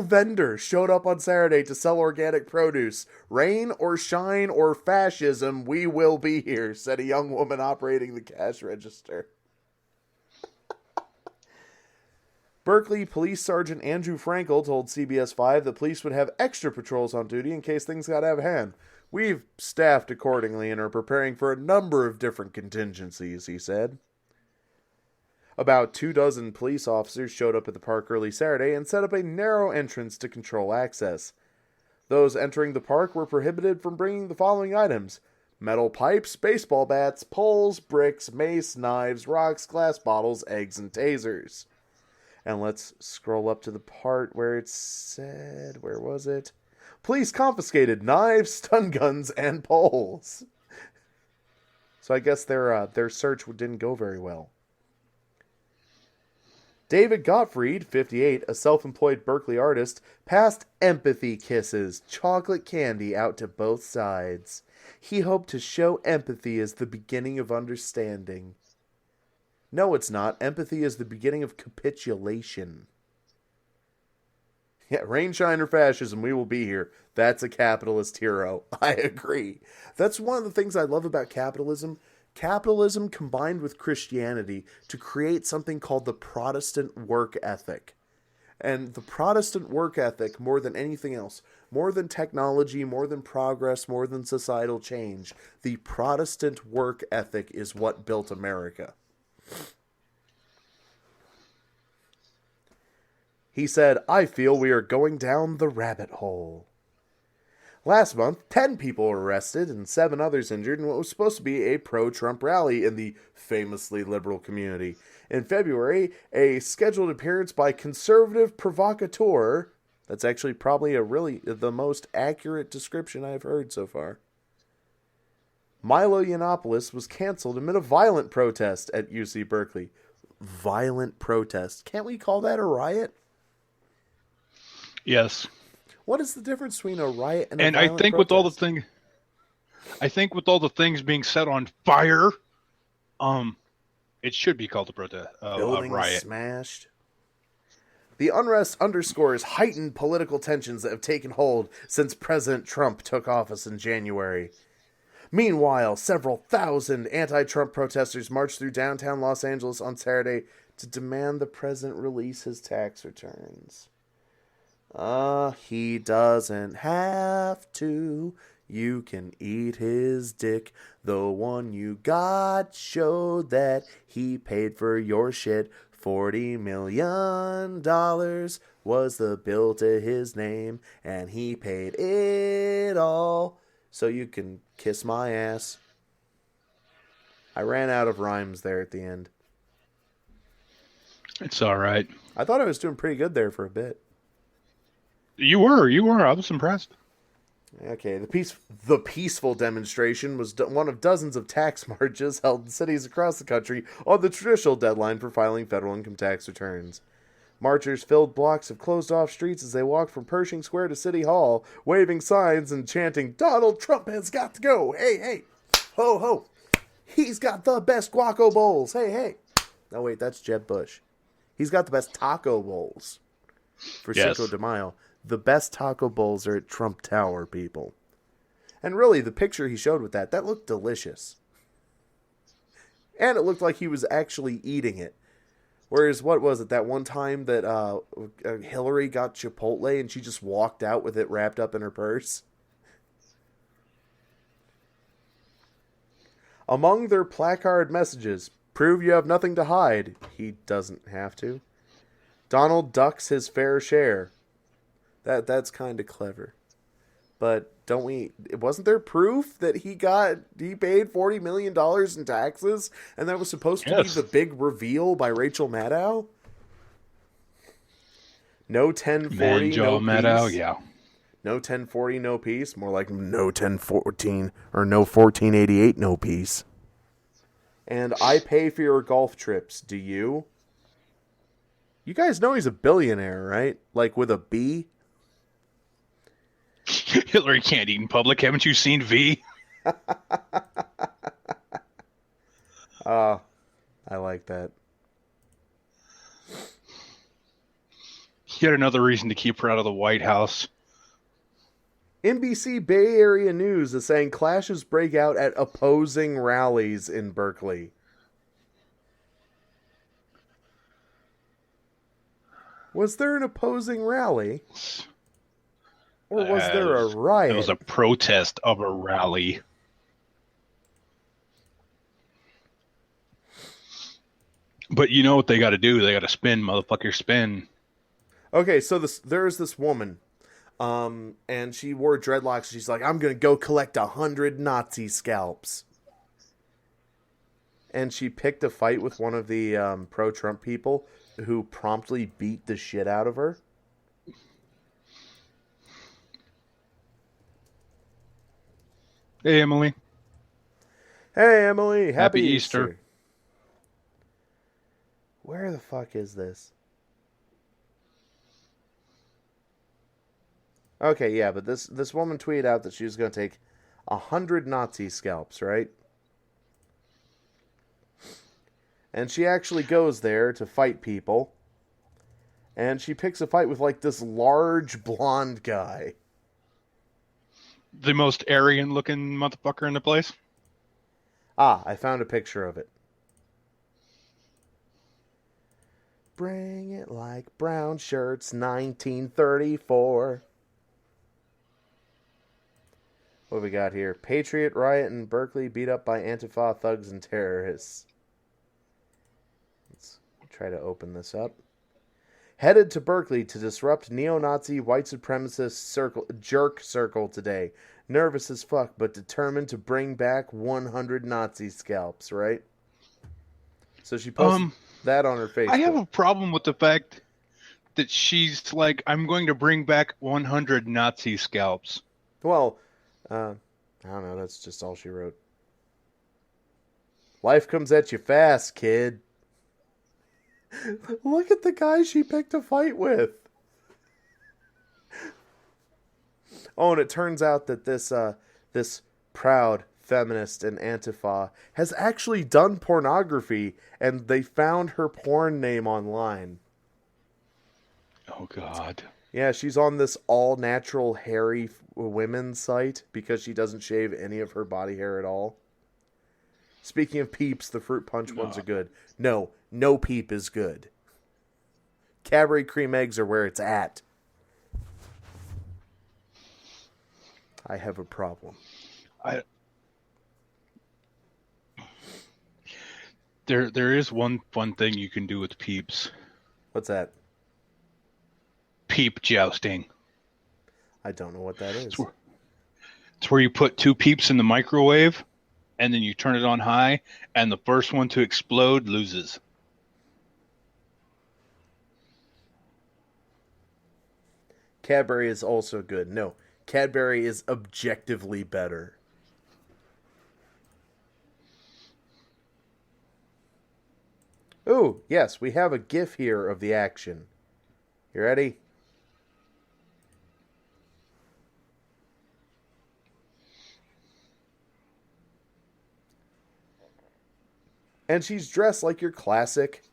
vendor showed up on Saturday to sell organic produce. Rain or shine or fascism, we will be here, said a young woman operating the cash register. Berkeley Police Sergeant Andrew Frankel told CBS 5 the police would have extra patrols on duty in case things got out of hand. We've staffed accordingly and are preparing for a number of different contingencies, he said. About 24 police officers showed up at the park early Saturday and set up a narrow entrance to control access. Those entering the park were prohibited from bringing the following items: metal pipes, baseball bats, poles, bricks, mace, knives, rocks, glass bottles, eggs, and tasers. And let's scroll up to the part where it said, where was it? Police confiscated knives, stun guns, and poles. So I guess their search didn't go very well. David Gottfried, 58, a self-employed Berkeley artist, passed empathy kisses, chocolate candy out to both sides. He hoped to show empathy as the beginning of understanding. No, it's not. Empathy is the beginning of capitulation. Yeah, rain, shine, or fascism, we will be here. That's a capitalist hero. I agree. That's one of the things I love about capitalism. Capitalism combined with Christianity to create something called the Protestant work ethic. And the Protestant work ethic, more than anything else, more than technology, more than progress, more than societal change, the Protestant work ethic is what built America. He said, I feel we are going down the rabbit hole. Last month, 10 people were arrested and 7 others injured in what was supposed to be a pro-Trump rally in the famously liberal community. In February, a scheduled appearance by conservative provocateur, that's actually probably the most accurate description I've heard so far, Milo Yiannopoulos, was canceled amid a violent protest at UC Berkeley. Violent protest. Can't we call that a riot? Yes. What is the difference between a riot and a violent protest? And I think with all the things being set on fire, it should be called a protest, a riot. Smashed. The unrest underscores heightened political tensions that have taken hold since President Trump took office in January. Meanwhile, several thousand anti-Trump protesters marched through downtown Los Angeles on Saturday to demand the president release his tax returns. He doesn't have to. You can eat his dick. The one you got showed that he paid for your shit. $40 million was the bill to his name, and he paid it all. So you can kiss my ass. I ran out of rhymes there at the end. It's all right. I thought I was doing pretty good there for a bit. You were. I was impressed. Okay, the peaceful demonstration was one of dozens of tax marches held in cities across the country on the traditional deadline for filing federal income tax returns. Marchers filled blocks of closed-off streets as they walked from Pershing Square to City Hall, waving signs and chanting, "Donald Trump has got to go! Hey, hey! Ho, ho! He's got the best guaco bowls! Hey, hey!" Oh, wait, that's Jeb Bush. He's got the best taco bowls for Cinco de Mayo. The best taco bowls are at Trump Tower, people. And really, the picture he showed with that looked delicious. And it looked like he was actually eating it. Whereas, what was it, that one time that Hillary got Chipotle and she just walked out with it wrapped up in her purse? Among their placard messages, "Prove you have nothing to hide." He doesn't have to. "Donald ducks his fair share." That's kind of clever. But wasn't there proof that he paid $40 million in taxes, and that was supposed to be the big reveal by Rachel Maddow? No 1040, no Maddow, peace. yeah. No 1040, no peace. More like no 1014 or no 1488, no peace. And "I pay for your golf trips. Do you?" You guys know he's a billionaire, right? Like with a B? Hillary can't eat in public. Haven't you seen V? I like that. Yet another reason to keep her out of the White House. NBC Bay Area News is saying clashes break out at opposing rallies in Berkeley. Was there an opposing rally? Or was there a riot? It was a protest of a rally. But you know what they got to do? They got to spin, motherfucker, spin. Okay, so there's this woman, and she wore dreadlocks. She's like, "I'm going to go collect 100 Nazi scalps." And she picked a fight with one of the pro-Trump people who promptly beat the shit out of her. Hey, Emily. Hey, Emily. Happy Easter. Where the fuck is this? Okay, yeah, but this woman tweeted out that she was going to take 100 Nazi scalps, right? And she actually goes there to fight people. And she picks a fight with, like, this large blonde guy. The most Aryan-looking motherfucker in the place? Ah, I found a picture of it. Bring it like brown shirts, 1934. What we got here? Patriot riot in Berkeley beat up by Antifa thugs and terrorists. Let's try to open this up. Headed to Berkeley to disrupt neo-Nazi white supremacist jerk circle today. Nervous as fuck, but determined to bring back 100 Nazi scalps, right? So she posted that on her Facebook. I have a problem with the fact that she's like, "I'm going to bring back 100 Nazi scalps." Well, I don't know. That's just all she wrote. Life comes at you fast, kid. Look at the guy she picked a fight with. Oh, and it turns out that this proud feminist and Antifa has actually done pornography, and they found her porn name online. Oh, God. Yeah, she's on this all-natural hairy women's site because she doesn't shave any of her body hair at all. Speaking of peeps, the fruit punch ones are good. No peep is good. Cadbury cream eggs are where it's at. I have a problem. There is one fun thing you can do with peeps. What's that? Peep jousting. I don't know what that is. It's where you put two peeps in the microwave, and then you turn it on high, and the first one to explode loses. Cadbury is also good. No, Cadbury is objectively better. Ooh, yes, we have a GIF here of the action. You ready? And she's dressed like your classic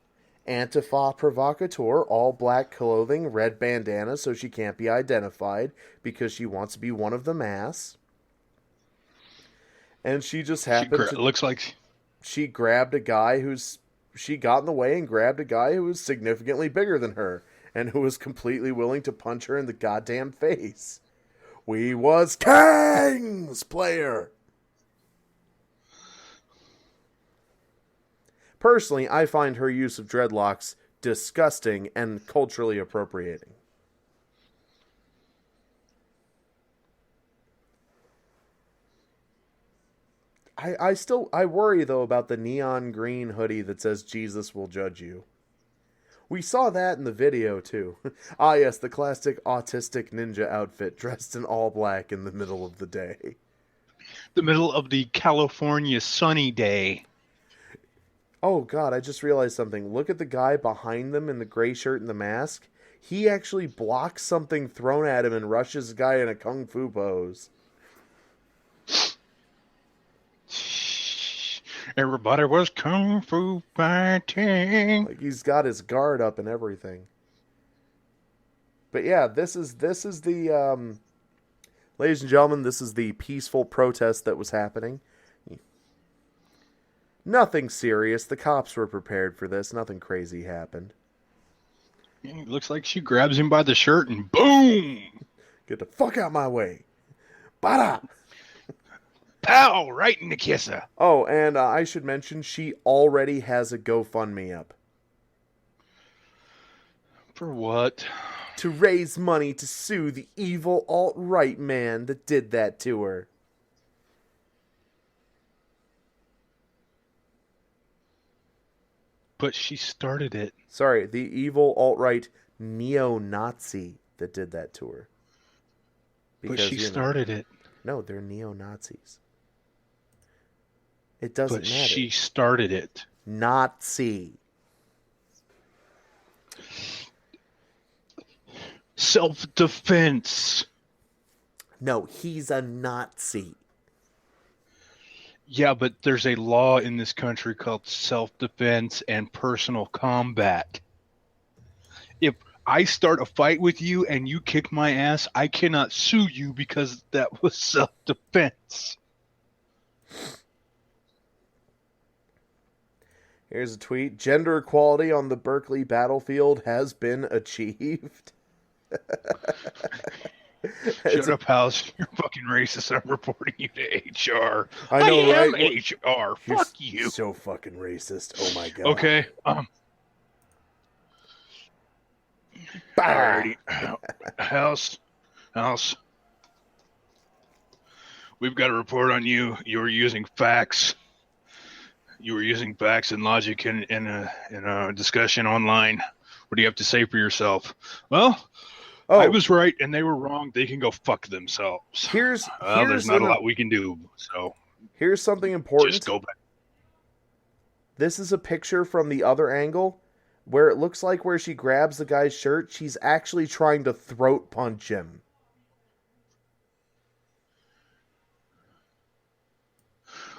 Antifa provocateur, all black clothing, red bandana so she can't be identified because she wants to be one of the mass. And she just happened to... Looks like... She grabbed a guy she got in the way and grabbed a guy who was significantly bigger than her and who was completely willing to punch her in the goddamn face. We was kings, player. Personally, I find her use of dreadlocks disgusting and culturally appropriating. I worry, though, about the neon green hoodie that says Jesus will judge you. We saw that in the video, too. Ah, yes, the classic autistic ninja outfit dressed in all black in the middle of the day. The middle of the California sunny day. Oh, God, I just realized something. Look at the guy behind them in the gray shirt and the mask. He actually blocks something thrown at him and rushes a guy in a kung fu pose. Everybody was kung fu fighting. Like, he's got his guard up and everything. But yeah, this is the, ladies and gentlemen, this is the peaceful protest that was happening. Nothing serious. The cops were prepared for this. Nothing crazy happened. It looks like she grabs him by the shirt and boom! Get the fuck out my way. Bada! Pow! Right in the kisser. Oh, and I should mention, she already has a GoFundMe up. For what? To raise money to sue the evil alt-right man that did that to her. But she started it. Sorry, the evil alt-right neo-Nazi that did that to her. But she started it. No, they're neo-Nazis. It doesn't matter. But she started it. Nazi. Self-defense. No, he's a Nazi. Yeah, but there's a law in this country called self-defense and personal combat. If I start a fight with you and you kick my ass, I cannot sue you because that was self-defense. Here's a tweet. Gender equality on the Berkeley battlefield has been achieved. Shut up, House. You're fucking racist. I'm reporting you to HR. I know, am right? HR. Fuck you. So fucking racist. Oh my god. Okay. Alrighty. House. We've got a report on you. You were using facts. You were using facts and logic in a discussion online. What do you have to say for yourself? Well, I was right and they were wrong. They can go fuck themselves. There's not a lot we can do. So here's something important. Just go back. This is a picture from the other angle where it looks like where she grabs the guy's shirt, she's actually trying to throat punch him.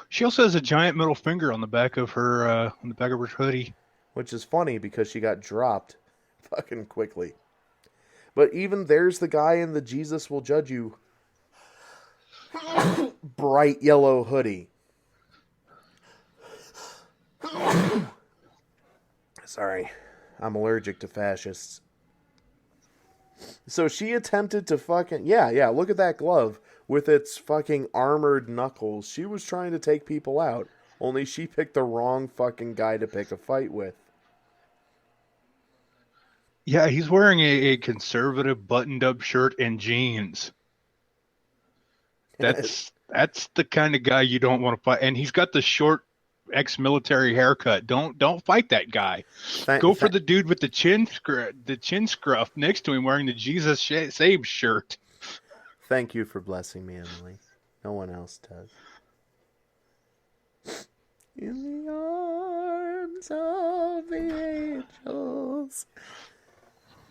She also has a giant middle finger on the back of her hoodie, which is funny because she got dropped fucking quickly. But even there's the guy in the Jesus will judge you bright yellow hoodie. Sorry, I'm allergic to fascists. So she attempted to fucking... Yeah, look at that glove with its fucking armored knuckles. She was trying to take people out, only she picked the wrong fucking guy to pick a fight with. Yeah, he's wearing a conservative buttoned-up shirt and jeans. That's the kind of guy you don't want to fight. And he's got the short ex-military haircut. Don't fight that guy. Go for the dude with the chin scruff next to him wearing the Jesus Save shirt. Thank you for blessing me, Emily. No one else does. In the arms of the angels.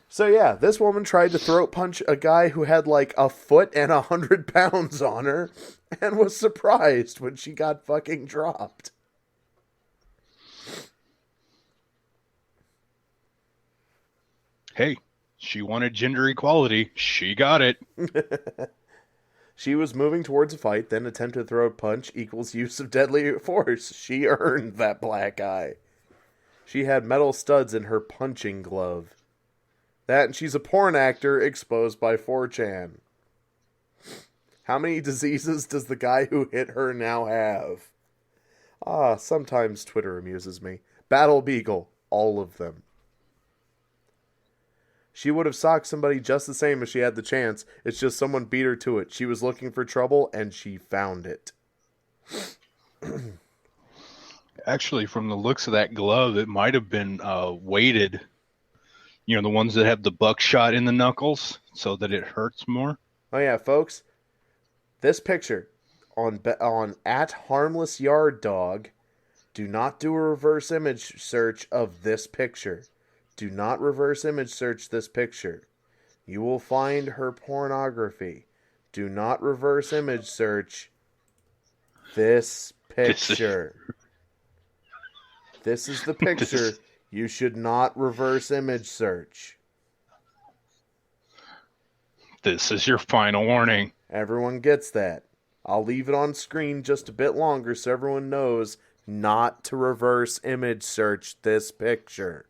So yeah, this woman tried to throat punch a guy who had like a foot and 100 pounds on her and was surprised when she got fucking dropped. Hey, she wanted gender equality. She got it. She was moving towards a fight, then attempted to throw a punch equals use of deadly force. She earned that black eye. She had metal studs in her punching glove. That and she's a porn actor exposed by 4chan. How many diseases does the guy who hit her now have? Sometimes Twitter amuses me. Battle Beagle, all of them. She would have socked somebody just the same if she had the chance. It's just someone beat her to it. She was looking for trouble, and she found it. Actually, from the looks of that glove, it might have been weighted. You know, the ones that have the buckshot in the knuckles so that it hurts more. Oh yeah, folks. This picture on at Harmless Yard Dog. Do not do a reverse image search of this picture. Do not reverse image search this picture. You will find her pornography. Do not reverse image search this picture. This is the picture you should not reverse image search. This is your final warning. Everyone gets that. I'll leave it on screen just a bit longer so everyone knows not to reverse image search this picture.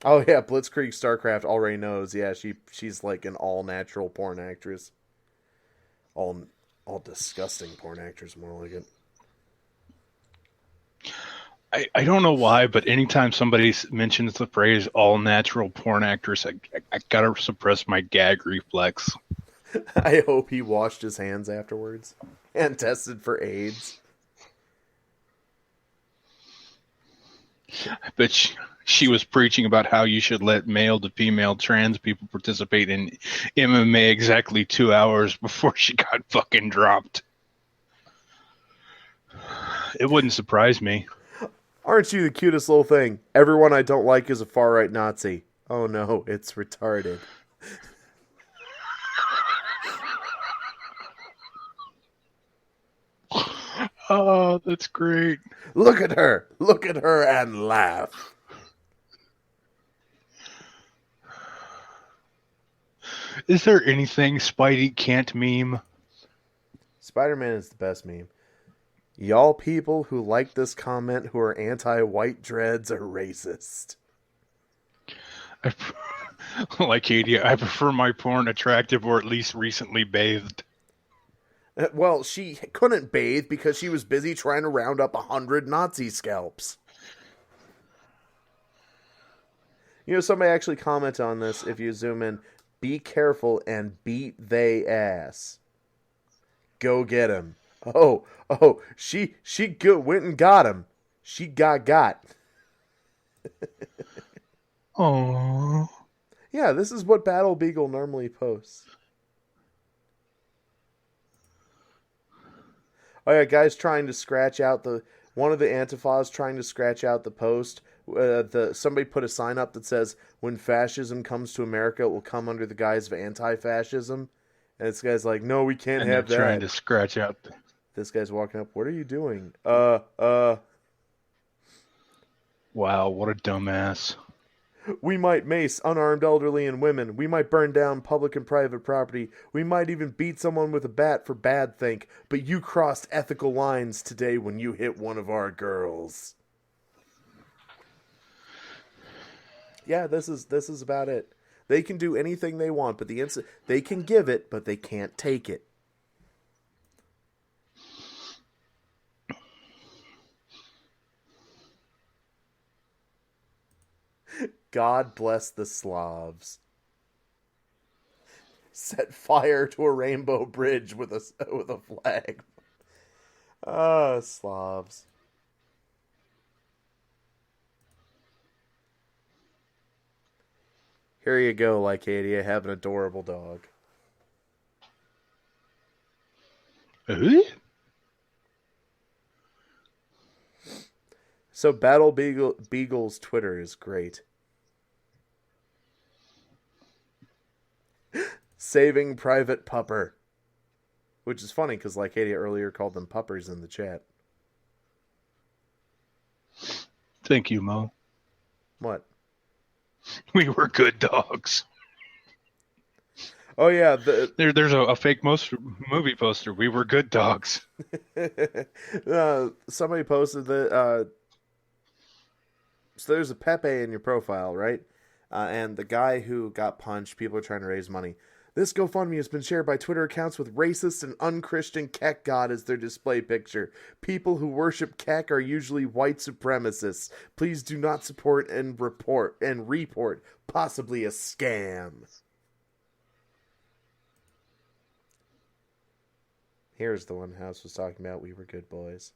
Oh yeah, Blitzkrieg StarCraft already knows. Yeah, she's like an all natural porn actress. All disgusting porn actress, more like it. I don't know why, but anytime somebody mentions the phrase all natural porn actress, I gotta suppress my gag reflex. I hope he washed his hands afterwards and tested for AIDS. But she was preaching about how you should let male to female trans people participate in MMA exactly 2 hours before she got fucking dropped. It wouldn't surprise me. Aren't you the cutest little thing? Everyone I don't like is a far-right Nazi. Oh no, it's retarded. Oh, that's great. Look at her and laugh. Is there anything Spidey can't meme? Spider-Man is the best meme. Y'all people who like this comment who are anti-white dreads are racist. Like Katie, I prefer my porn attractive or at least recently bathed. Well, she couldn't bathe because she was busy trying to round up 100 Nazi scalps. You know, somebody actually commented on this. If you zoom in, be careful and beat they ass. Go get him. Oh, she went and got him. She got. Oh. Yeah, this is what Battle Beagle normally posts. Oh yeah, guys trying to scratch out one of the Antifas trying to scratch out the post. Somebody put a sign up that says, "When fascism comes to America, it will come under the guise of anti-fascism." And this guy's like, "No, we can't have that." Trying to scratch out. This guy's walking up. What are you doing? Wow, what a dumbass. We might mace unarmed elderly and women. We might burn down public and private property. We might even beat someone with a bat for bad think. But you crossed ethical lines today when you hit one of our girls. Yeah, this is about it. They can do anything they want, but they can give it, but they can't take it. God bless the Slavs. Set fire to a rainbow bridge with a flag. Slavs. Here you go, Lycadia. Have an adorable dog. So Battle Beagle's Twitter is great. Saving Private Pupper. Which is funny because Lycadia earlier called them puppers in the chat. Thank you, Mo. What? We were good dogs. Oh yeah, There's a fake movie poster. We were good dogs. somebody posted that. So there's a Pepe in your profile, right? And the guy who got punched, people are trying to raise money. This GoFundMe has been shared by Twitter accounts with racist and unchristian Kek God as their display picture. People who worship Kek are usually white supremacists. Please do not support and report, possibly a scam. Here's the one House was talking about. We were good boys.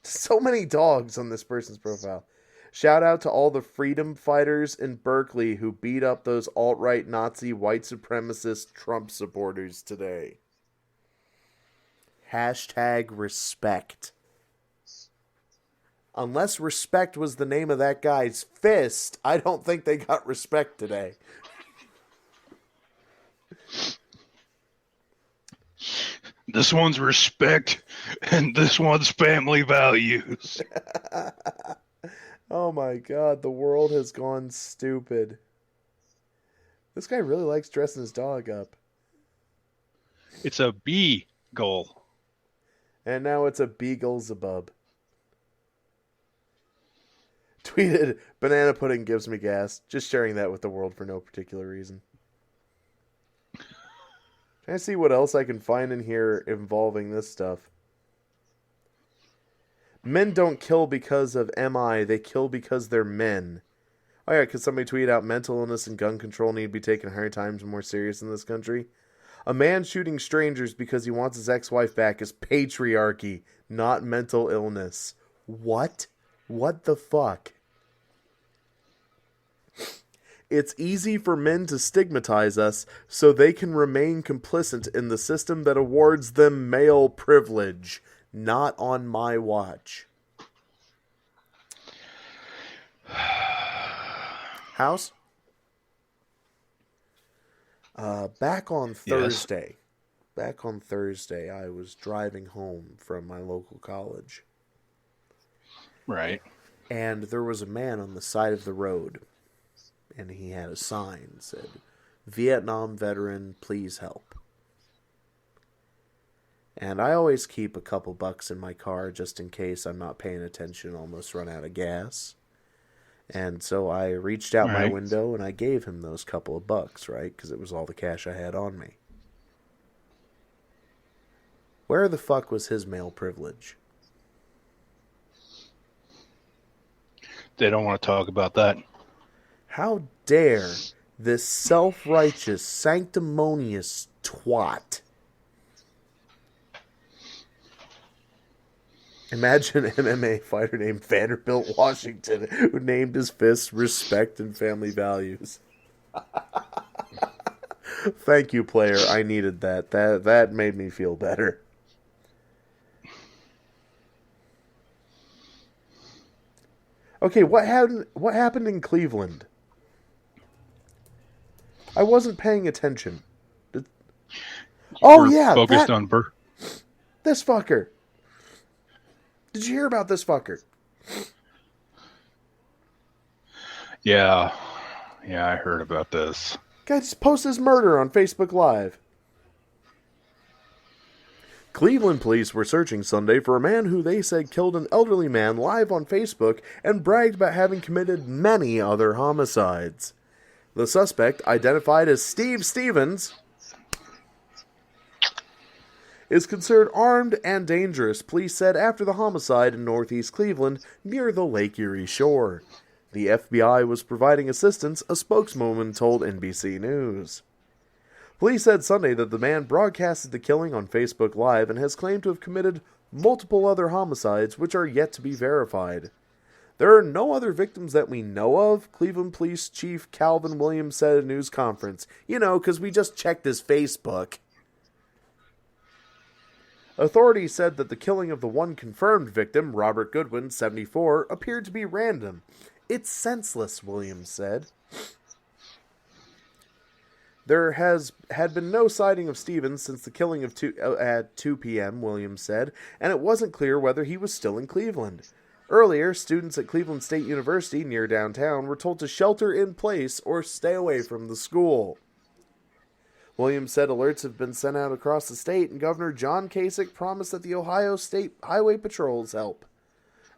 So many dogs on this person's profile. Shout out to all the freedom fighters in Berkeley who beat up those alt-right Nazi white supremacist Trump supporters today. #respect. Unless respect was the name of that guy's fist, I don't think they got respect today. This one's respect, and this one's family values. Oh my god, the world has gone stupid. This guy really likes dressing his dog up. It's a B goal. And now it's a Beelzebub. Tweeted, banana pudding gives me gas. Just sharing that with the world for no particular reason. Trying to see what else I can find in here involving this stuff. Men don't kill because of MI, they kill because they're men. Oh yeah, could somebody tweet out mental illness and gun control need to be taken 100 times more serious in this country? A man shooting strangers because he wants his ex-wife back is patriarchy, not mental illness. What? What the fuck? It's easy for men to stigmatize us so they can remain complicit in the system that awards them male privilege. Not on my watch. House? Back on Thursday. Yes. Back on Thursday, I was driving home from my local college. Right. And there was a man on the side of the road. And he had a sign that said, Vietnam veteran, please help. And I always keep a couple bucks in my car just in case I'm not paying attention and almost run out of gas. And so I reached out my window and I gave him those couple of bucks, right? Because it was all the cash I had on me. Where the fuck was his male privilege? They don't want to talk about that. How dare this self-righteous, sanctimonious twat. Imagine an MMA fighter named Vanderbilt Washington who named his fists respect and family values. Thank you, player. I needed that. That made me feel better. Okay, what happened in Cleveland? I wasn't paying attention. Focused on this fucker. Did you hear about this fucker? Yeah, I heard about this. Guy just posted his murder on Facebook Live. Cleveland police were searching Sunday for a man who they said killed an elderly man live on Facebook and bragged about having committed many other homicides. The suspect, identified as Steve Stevens, is considered armed and dangerous, police said after the homicide in northeast Cleveland near the Lake Erie shore. The FBI was providing assistance, a spokeswoman told NBC News. Police said Sunday that the man broadcasted the killing on Facebook Live and has claimed to have committed multiple other homicides which are yet to be verified. There are no other victims that we know of, Cleveland Police Chief Calvin Williams said at a news conference. You know, because we just checked his Facebook. Authorities said that the killing of the one confirmed victim, Robert Goodwin, 74, appeared to be random. It's senseless, Williams said. There had been no sighting of Stevens since the killing of at 2 p.m., Williams said, and it wasn't clear whether he was still in Cleveland. Earlier, students at Cleveland State University, near downtown, were told to shelter in place or stay away from the school. Williams said alerts have been sent out across the state, and Governor John Kasich promised that the Ohio State Highway Patrols help.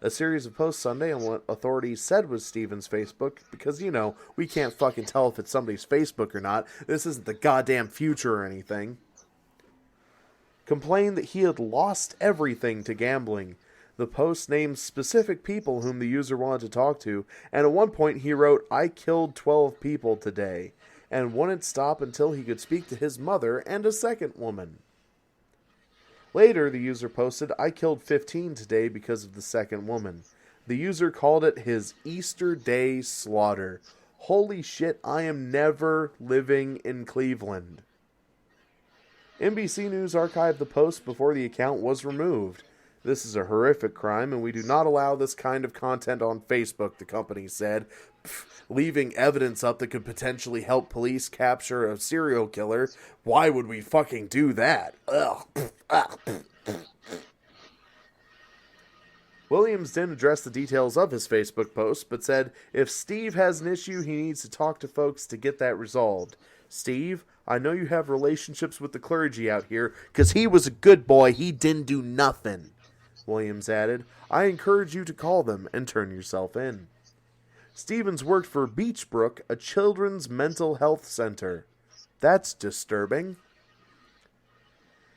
A series of posts Sunday on what authorities said was Stevens' Facebook, because, you know, we can't fucking tell if it's somebody's Facebook or not. This isn't the goddamn future or anything. Complained that he had lost everything to gambling. The post named specific people whom the user wanted to talk to, and at one point he wrote, "I killed 12 people today," and wouldn't stop until he could speak to his mother and a second woman. Later, the user posted, "I killed 15 today because of the second woman." The user called it his Easter Day slaughter. Holy shit, I am never living in Cleveland. NBC News archived the post before the account was removed. This is a horrific crime, and we do not allow this kind of content on Facebook, the company said, leaving evidence up that could potentially help police capture a serial killer. Why would we fucking do that? Ugh. Williams didn't address the details of his Facebook post, but said if Steve has an issue, he needs to talk to folks to get that resolved. Steve, I know you have relationships with the clergy out here, because he was a good boy. He didn't do nothing. Williams added, I encourage you to call them and turn yourself in. Stevens worked for Beachbrook, a children's mental health center. That's disturbing.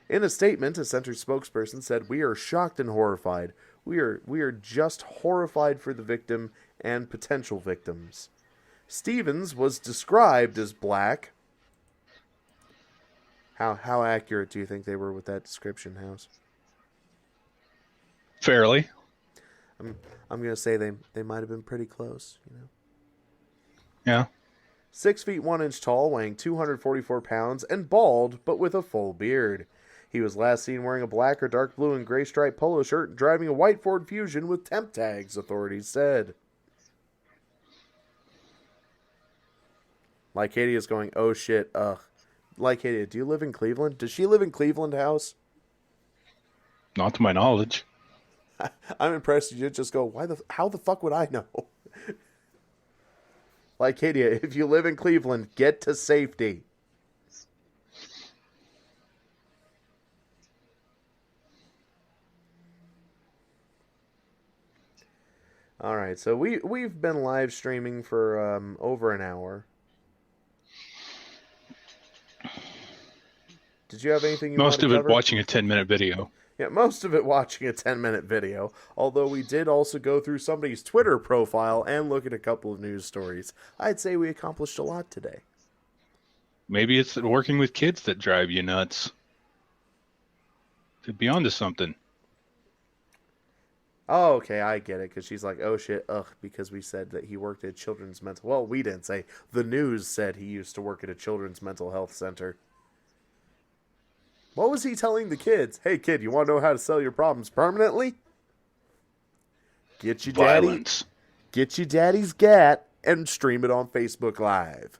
In a statement, a center spokesperson said, "We are shocked and horrified. We are just horrified for the victim and potential victims." Stevens was described as black. How accurate do you think they were with that description, House? Fairly. I'm gonna say they might have been pretty close, you know. Yeah. 6 feet 1 inch tall, weighing 244 pounds, and bald, but with a full beard. He was last seen wearing a black or dark blue and gray striped polo shirt and driving a white Ford Fusion with temp tags, authorities said. Lycadia's going, oh shit, ugh. Lycadia, do you live in Cleveland? Does she live in Cleveland, House? Not to my knowledge. I'm impressed you just go, how the fuck would I know? Lycadia, if you live in Cleveland, get to safety. Alright, so we've been live streaming for over an hour. Did you have anything you wanted to cover? Most of it watching a 10-minute video. Yeah, most of it watching a 10-minute video, although we did also go through somebody's Twitter profile and look at a couple of news stories. I'd say we accomplished a lot today. Maybe it's working with kids that drive you nuts. Could be onto something. Oh, okay, I get it, because she's like, oh shit, ugh, because we said that he worked at children's mental... Well, we didn't say. The news said he used to work at a children's mental health center. What was he telling the kids? Hey, kid, you want to know how to sell your problems permanently? Get your daddy's gat and stream it on Facebook Live.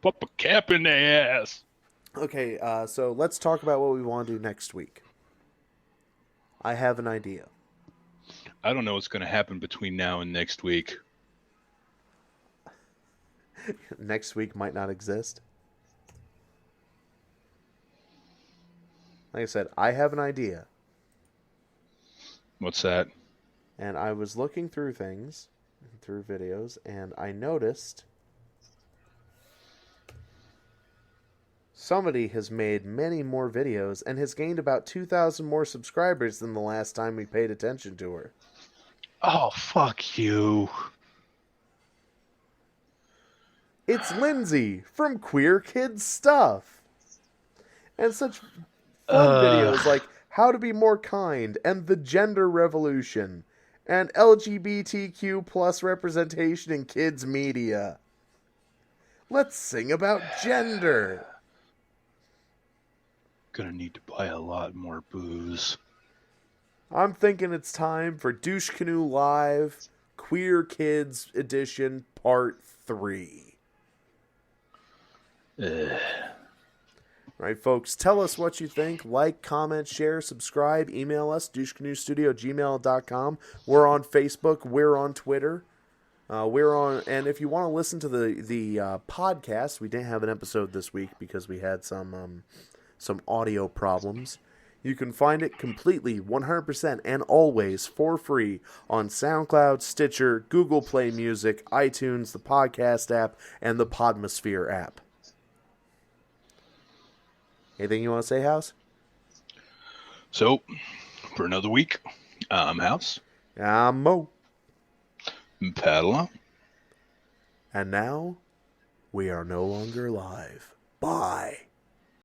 Pop a cap in their ass. Okay, so let's talk about what we want to do next week. I have an idea. I don't know what's going to happen between now and next week. Next week might not exist. Like I said, I have an idea. What's that? And I was looking through things, through videos, and I noticed somebody has made many more videos and has gained about 2,000 more subscribers than the last time we paid attention to her. Oh, fuck you. It's Lindsay from Queer Kids Stuff. And such fun videos like how to be more kind, and the gender revolution, and LGBTQ plus representation in kids media. Let's sing about gender. Gonna need to buy a lot more booze. I'm thinking it's time for Douchecanoe Live Queer Kids Edition Part 3. Right, folks, tell us what you think. Like, comment, share, subscribe, email us, douchecanoestudio@gmail.com. We're on Facebook. We're on Twitter. And if you want to listen to the podcast, we didn't have an episode this week because we had some audio problems. You can find it completely, 100%, and always for free on SoundCloud, Stitcher, Google Play Music, iTunes, the podcast app, and the Podmosphere app. Anything you want to say, House? So, for another week, I'm House. I'm Mo. Paddle on. And now, we are no longer live. Bye.